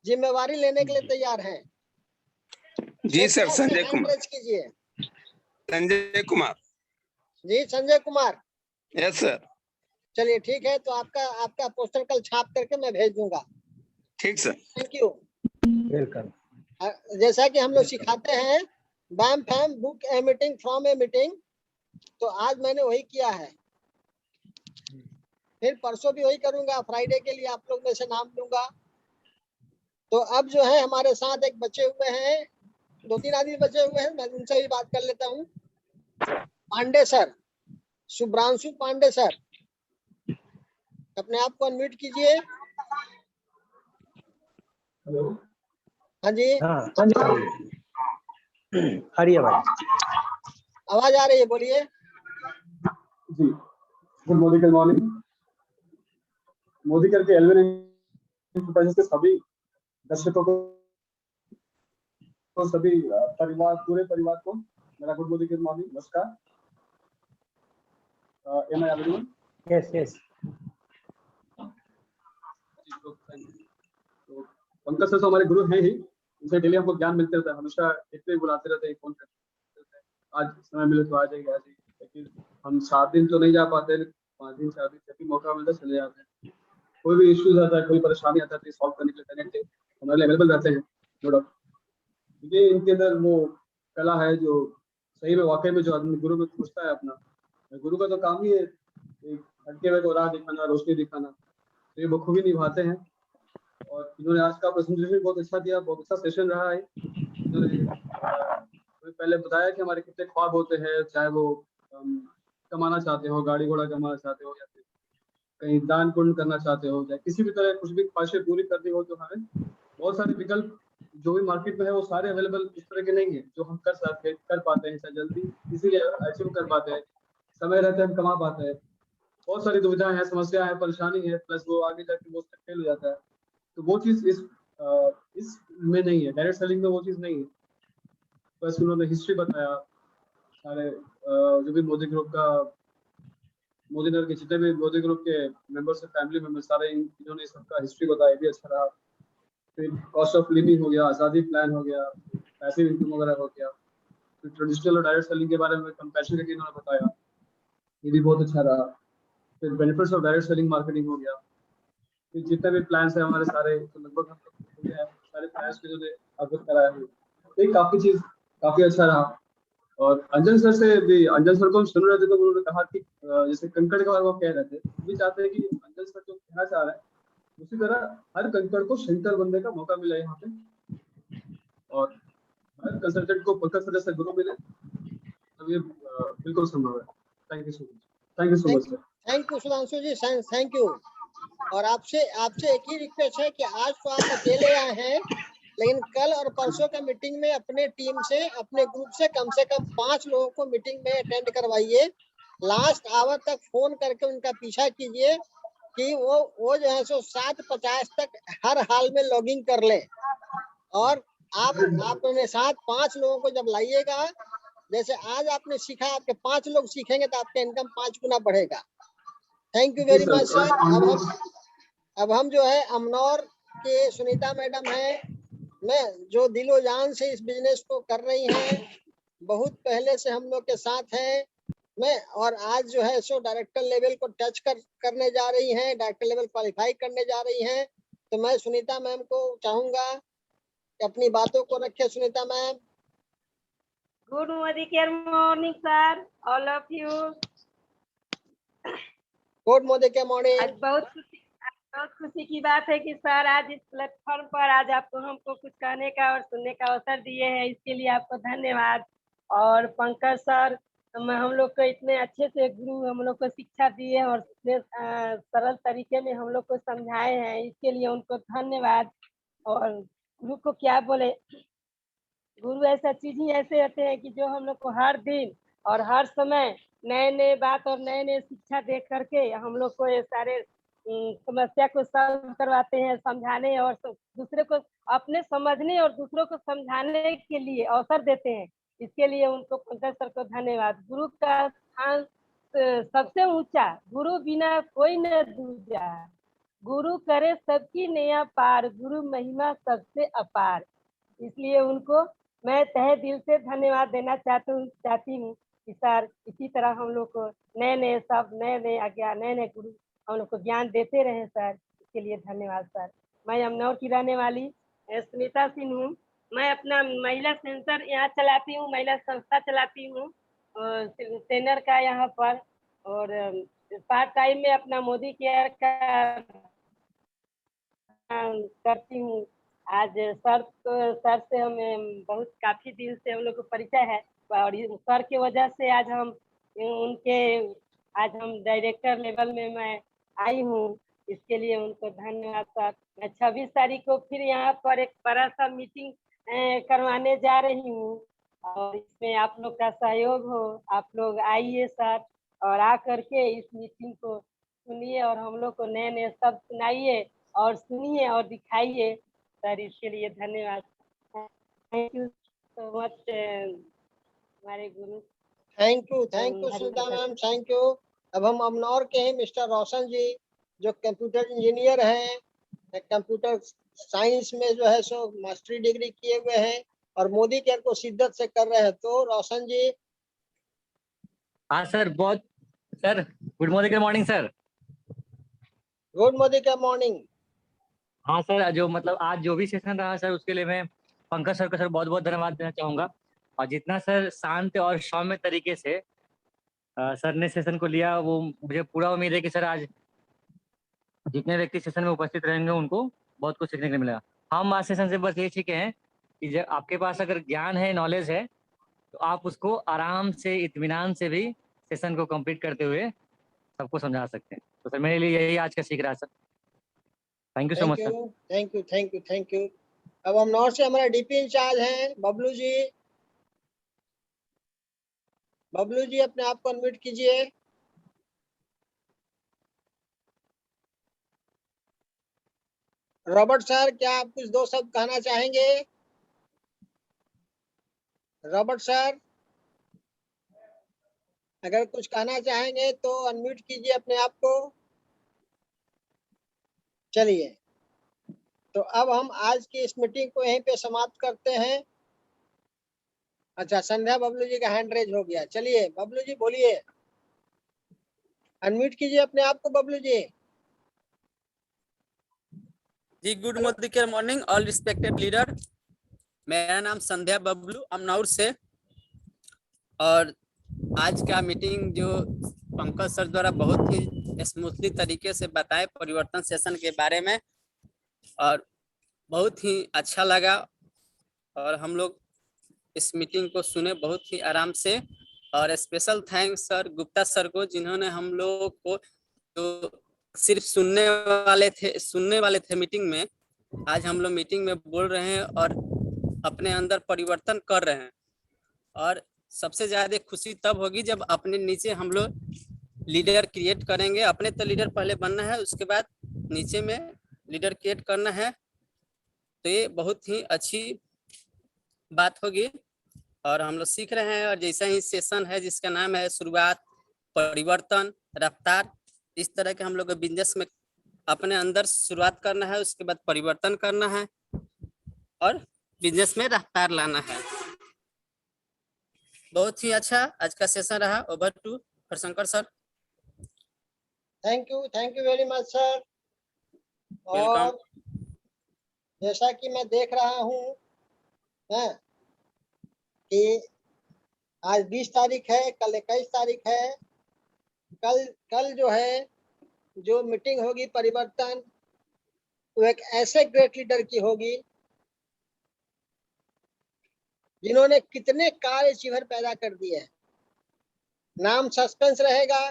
Speaker 1: जिम्मेवारी लेने के लिए तैयार है?
Speaker 8: जी सर, संजय कुमार।
Speaker 1: रेज कीजिए।
Speaker 8: संजय कुमार।
Speaker 1: जी संजय कुमार।
Speaker 8: Yes sir.
Speaker 1: चलिए ठीक है, तो आपका पोस्टर कल छाप करके मैं भेज दूंगा।
Speaker 8: ठीक सर।
Speaker 1: Thank you.
Speaker 2: वेलकम।
Speaker 1: जैसा कि हम लोग सिखाते हैं बैम फैम book a meeting from a meeting, तो आज मैंने वही किया है, फिर परसों भी वही करूंगा। फ्राइडे के लिए आप लोग में से नाम लूंगा। तो अब जो है हमारे साथ एक बचे हुए हैं, 2-3 आदमी बचे हुए हैं, मैं उनसे भी बात कर लेता हूँ। पांडे सर, शुभ्रांशु पांडे सर, अपने आप को अनम्यूट कीजिए।
Speaker 10: हेलो।
Speaker 1: हाँ जी।
Speaker 2: हाँ आ रही है
Speaker 1: आवाज आ रही है, बोलिए।
Speaker 10: जी, गुड मॉर्निंग। मोदी करके एलविन एंटरप्राइजेस के सभी दर्शकों को, सभी पूरे परिवार को मेरा गुड मॉर्निंग, नमस्कार। एम आई एवरीवन?
Speaker 2: यस।
Speaker 10: तो पंकज सर तो हमारे गुरु हैं ही, उनसे डेली हमको ज्ञान मिलते रहता है, हमेशा इतने बुलाते रहते हैं, फोन करते रहते हैं, आज समय मिले तो आ जाइए। लेकिन हम 7 दिन तो नहीं जा पाते, 5 दिन 4 दिन जब भी मौका मिलता है चले जाते हैं। कोई भी इश्यूज आता है, कोई परेशानी आता है तो सॉल्व करने के लिए कनेक्ट हमारे लिए अवेलेबल रहते हैं, नो डाउट। ये इनके अंदर वो कला है जो सही में वाकई में जो आदमी गुरु में खोजता है अपना, गुरु का तो काम ही है एक भटके हुए को राह दिखाना, रोशनी दिखाना, तो ये बखूबी निभाते हैं। और इन्होंने आज का प्रेजेंटेशन बहुत अच्छा दिया, बहुत अच्छा सेशन रहा है। इन्होंने पहले बताया कि हमारे कितने ख्वाब होते हैं, चाहे वो कमाना चाहते हो, गाड़ी घोड़ा कमाना चाहते हो, या फिर कहीं दान पुण्य करना चाहते हो, या किसी भी तरह कुछ भी ख्वाहिशें पूरी करनी हो, तो हमें बहुत सारे विकल्प जो भी मार्केट में है वो सारे अवेलेबल इस तरह के नहीं है जो हम कर पाते हैं जल्दी, इसीलिए अचीव कर पाते हैं, समय रहते हम कमा पाते हैं। बहुत सारी दुविधाएं हैं, समस्या है, परेशानी है, प्लस वो आगे जाके वो फेल हो जाता है। तो वो चीज इस में नहीं है, डायरेक्ट सेलिंग में वो चीज नहीं है। बस उन्होंने हिस्ट्री बताया सारे जो भी मोदी ग्रुप का, मोदी नगर के जितने भी मोदी ग्रुप के मेंबर्स, फैमिली मेंबर्स, सारे इन्होंने सबका हिस्ट्री बताया, भी अच्छा रहा। फिर कॉस्ट ऑफ लिविंग हो गया, आज़ादी प्लान हो गया, पैसिव इनकम वगैरह हो गया, फिर ट्रेडिशनल और डायरेक्ट सेलिंग के बारे में कंपैरिजन करके इन्होंने बताया, ये भी बहुत अच्छा रहा। फिर benefits of direct selling marketing हो गया। फिर जितने भी प्लान्स है हमारे सारे, तो लगभग हम हो गया, सारे प्लान्स को जो अवगत कराया है, तो काफी चीज काफी अच्छा रहा। और अंजन सर से भी, अंजन सर को हम सुन रहे थे तो उन्होंने कहा कि जैसे कंकड़ के बारे में कह रहे थे, भी चाहते हैं कि अंजन सर जो कहना चाह रहे हैं उसी तरह हर कंकड़ को शंकर बनने का मौका मिला यहाँ पे, और हर कंसल्टेंट को पंकज सर जैसा गुरु मिले, तो ये बिल्कुल संभव है। Thank you so much sir.
Speaker 1: Thank you Sudhanshu ji, thank you. और आपसे एक ही रिक्वेस्ट है कि आज तो आप अकेले आए हैं, लेकिन कल और परसों का मीटिंग में अपने टीम से, अपने ग्रुप से कम 5 लोगों को मीटिंग में अटेंड करवाइए। लास्ट आवर तक फोन करके उनका पीछा कीजिए कि वो जो है सो 7:50 तक हर हाल में लॉगिंग कर ले। और आप अपने साथ 5 लोगों को जब लाइएगा, जैसे आज आपने सीखा, आपके 5 लोग सीखेंगे तो आपका इनकम 5 गुना बढ़ेगा। Thank you very much sir. अब हम जो है अमनौर के सुनीता मैडम है, जो दिलो जान से इस बिजनेस को कर रही हैं, बहुत पहले से हम लोग के साथ हैं, और आज जो है सो डायरेक्टर लेवल को टच करने जा रही हैं, डायरेक्टर लेवल क्वालिफाई करने जा रही हैं। तो मैं सुनीता मैम को चाहूंगा कि अपनी बातों को रखे। Sunita ma'am.
Speaker 11: Good morning sir, all of you.
Speaker 1: Good morning.
Speaker 11: आज बहुत खुशी की बात है कि सर आज इस प्लेटफॉर्म पर आज हमको कुछ कहने का और सुनने का अवसर दिए हैं, इसके लिए आपको धन्यवाद। और पंकज सर हम लोग को इतने अच्छे से गुरु हम लोग को शिक्षा दिए और इतने सरल तरीके में हम लोग को समझाए हैं, इसके लिए उनको धन्यवाद। और गुरु को क्या बोले, गुरु ऐसा चीज ही ऐसे होते हैं कि जो हम लोग को हर दिन और हर समय नए नए बात और नए नए शिक्षा दे करके हम लोग को ये सारे समस्या को सॉल्व करवाते हैं, समझाने और दूसरे को अपने समझने और दूसरों को समझाने के लिए अवसर देते हैं। इसके लिए उनको पंकज सर को धन्यवाद। गुरु का स्थान सबसे ऊंचा, गुरु बिना कोई न दूजा, गुरु करे सबकी नया पार, गुरु महिमा सबसे अपार। इसलिए उनको मैं तहे दिल से धन्यवाद देना चाहती हूँ कि सर इसी तरह हम लोग को नए नए शब्द, नए नए आज्ञा, नए नए गुरु हम लोग को ज्ञान देते रहे सर। इसके लिए धन्यवाद सर। मैं अमनौर की रहने वाली सुनीता सिंह हूँ। मैं अपना महिला सेंटर यहाँ चलाती हूँ, महिला संस्था चलाती हूँ ट्रेनर का यहाँ पर, और पार्ट टाइम में अपना मोदी केयर का करती हूँ। आज सर से हमें बहुत काफी दिन से हम लोग को परिचय है और सर के वजह से आज हम डायरेक्टर लेवल में मैं आई हूँ। इसके लिए उनको धन्यवाद सर। मैं 26 तारीख को फिर यहाँ पर एक बड़ा सा मीटिंग करवाने जा रही हूँ और इसमें आप लोग का सहयोग हो। आप लोग आइए सर और आ करके इस मीटिंग को सुनिए और हम लोग को नए नए शब्द सुनाइए और सुनिए और दिखाइए सर। इसके लिए धन्यवाद। थैंक यू सो मच हमारे गुरु।
Speaker 1: Thank you Sunita ma'am, thank you. अब हम अमनौर के हैं मिस्टर रोशन जी, जो कंप्यूटर इंजीनियर हैं, कंप्यूटर साइंस में जो है सो मास्टरी डिग्री किए हुए हैं और मोदी केयर को शिद्दत से कर रहे हैं। तो रोशन जी।
Speaker 12: हाँ सर, बहुत sir, good morning sir.
Speaker 1: Good morning.
Speaker 12: हाँ सर, जो मतलब आज जो भी सेशन रहा सर उसके लिए मैं पंकज सर को सर बहुत बहुत धन्यवाद देना चाहूँगा। और जितना सर शांत और सौम्य तरीके से सर ने सेशन को लिया, वो मुझे पूरा उम्मीद है कि सर आज जितने व्यक्ति सेशन में उपस्थित रहेंगे उनको बहुत कुछ सीखने को मिलेगा। हम आज सेशन से बस ये सीखे हैं कि जब आपके पास अगर ज्ञान है, नॉलेज है, तो आप उसको आराम से, इत्मीनान से भी सेशन को कंप्लीट करते हुए सबको समझा सकते हैं। तो सर मेरे लिए यही आज का सीख रहा sir. Thank you so much sir.
Speaker 1: Thank you. अब हम नॉर्थ से हमारा डीपी इंचार्ज हैं बबलू जी। बबलू जी अपने आप को अनम्यूट कीजिए। रॉबर्ट सर, क्या आप कुछ दो शब्द कहना चाहेंगे? रॉबर्ट सर अगर कुछ कहना चाहेंगे तो अनम्यूट कीजिए अपने आप को। चलिए, तो अब हम आज की इस मीटिंग को यहीं पे समाप्त करते हैं। अच्छा, संध्या बबलू जी का हैंड रेज हो गया। चलिए बबलू जी बोलिए, अनम्यूट कीजिए अपने आप को बबलू जी।
Speaker 13: जी good morning all respected leader. मेरा नाम संध्या बबलू अमनौर से, और आज का मीटिंग जो पंकज सर द्वारा बहुत ही स्मूथली तरीके से बताए परिवर्तन सेशन के बारे में, और बहुत ही अच्छा लगा। और हम लोग इस मीटिंग को सुने बहुत ही आराम से। और special thanks sir Gupta sir को, जिन्होंने हम लोग को जो सिर्फ सुनने वाले थे मीटिंग में, आज हम लोग मीटिंग में बोल रहे हैं और अपने अंदर परिवर्तन कर रहे हैं। और सबसे ज्यादा खुशी तब होगी जब अपने नीचे हम लोग लीडर क्रिएट करेंगे। अपने तो लीडर पहले बनना है, उसके बाद नीचे में लीडर क्रिएट करना है। तो ये बहुत ही अच्छी बात होगी और हम लोग सीख रहे हैं। और जैसा ही सेशन है जिसका नाम है शुरुआत, परिवर्तन, रफ्तार, इस तरह के हम लोग को बिजनेस में अपने अंदर शुरुआत करना है, उसके बाद परिवर्तन करना है और बिजनेस में रफ्तार लाना है। बहुत ही अच्छा आज का सेशन रहा। Over to Harshankar sir.
Speaker 1: Thank you very much sir. और जैसा कि मैं देख रहा हूँ कि आज 20 तारीख है, कल 21 तारीख है। कल जो है जो मीटिंग होगी परिवर्तन, वो एक ऐसे ग्रेट लीडर की होगी जिन्होंने कितने कार्य चिवर पैदा कर दिए हैं। नाम सस्पेंस रहेगा,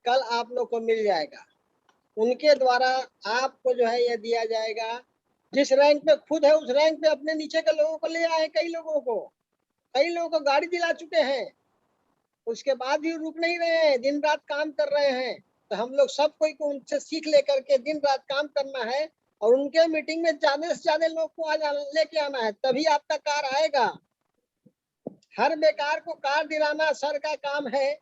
Speaker 1: कल आप लोग को मिल जाएगा। उनके द्वारा आपको जो है ये दिया जाएगा। जिस रैंक पे खुद है उस रैंक पे अपने नीचे के लोगों को ले आए। कई लोगों को गाड़ी दिला चुके हैं, उसके बाद भी रुक नहीं रहे हैं, दिन रात काम कर रहे हैं। तो हम लोग सब कोई को उनसे सीख लेकर के दिन रात काम करना है और उनके मीटिंग में ज्यादा से ज्यादा लोग को लेके आना है, तभी आपका कार आएगा। हर बेकार को कार दिलाना सर का काम है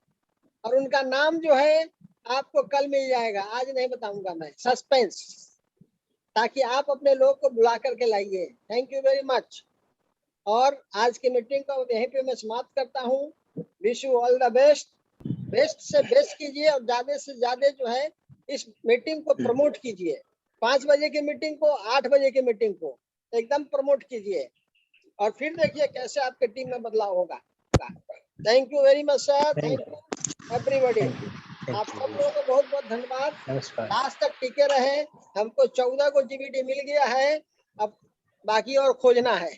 Speaker 1: और उनका नाम जो है आपको कल मिल जाएगा, आज नहीं बताऊंगा मैं, सस्पेंस, ताकि आप अपने लोग को बुला करके लाइए। Thank you very much. और आज की मीटिंग को यहीं पे मैं समाप्त करता हूँ। Wish you all the best. Best से बेस्ट कीजिए और ज्यादा से ज्यादा जो है इस मीटिंग को प्रमोट कीजिए। 5 बजे की मीटिंग को, 8 बजे की मीटिंग को एकदम प्रमोट कीजिए और फिर देखिए कैसे आपके टीम में बदलाव होगा। Thank you very much sir. Thank you everybody. आप सब लोगों को बहुत बहुत धन्यवाद। लास्ट तक टिके रहे। हमको 14 को जीबीटी मिल गया है, अब बाकी और खोजना है।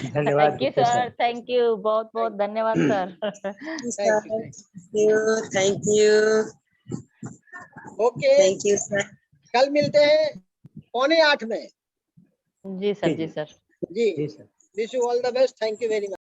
Speaker 2: धन्यवाद
Speaker 6: thank you sir, thank you, बहुत बहुत धन्यवाद sir.
Speaker 14: Thank you.
Speaker 1: Okay,
Speaker 14: thank you sir.
Speaker 1: कल मिलते हैं 7:45 में।
Speaker 6: जी सर, जी सर,
Speaker 1: जी। Wish you all the best. Thank you very much.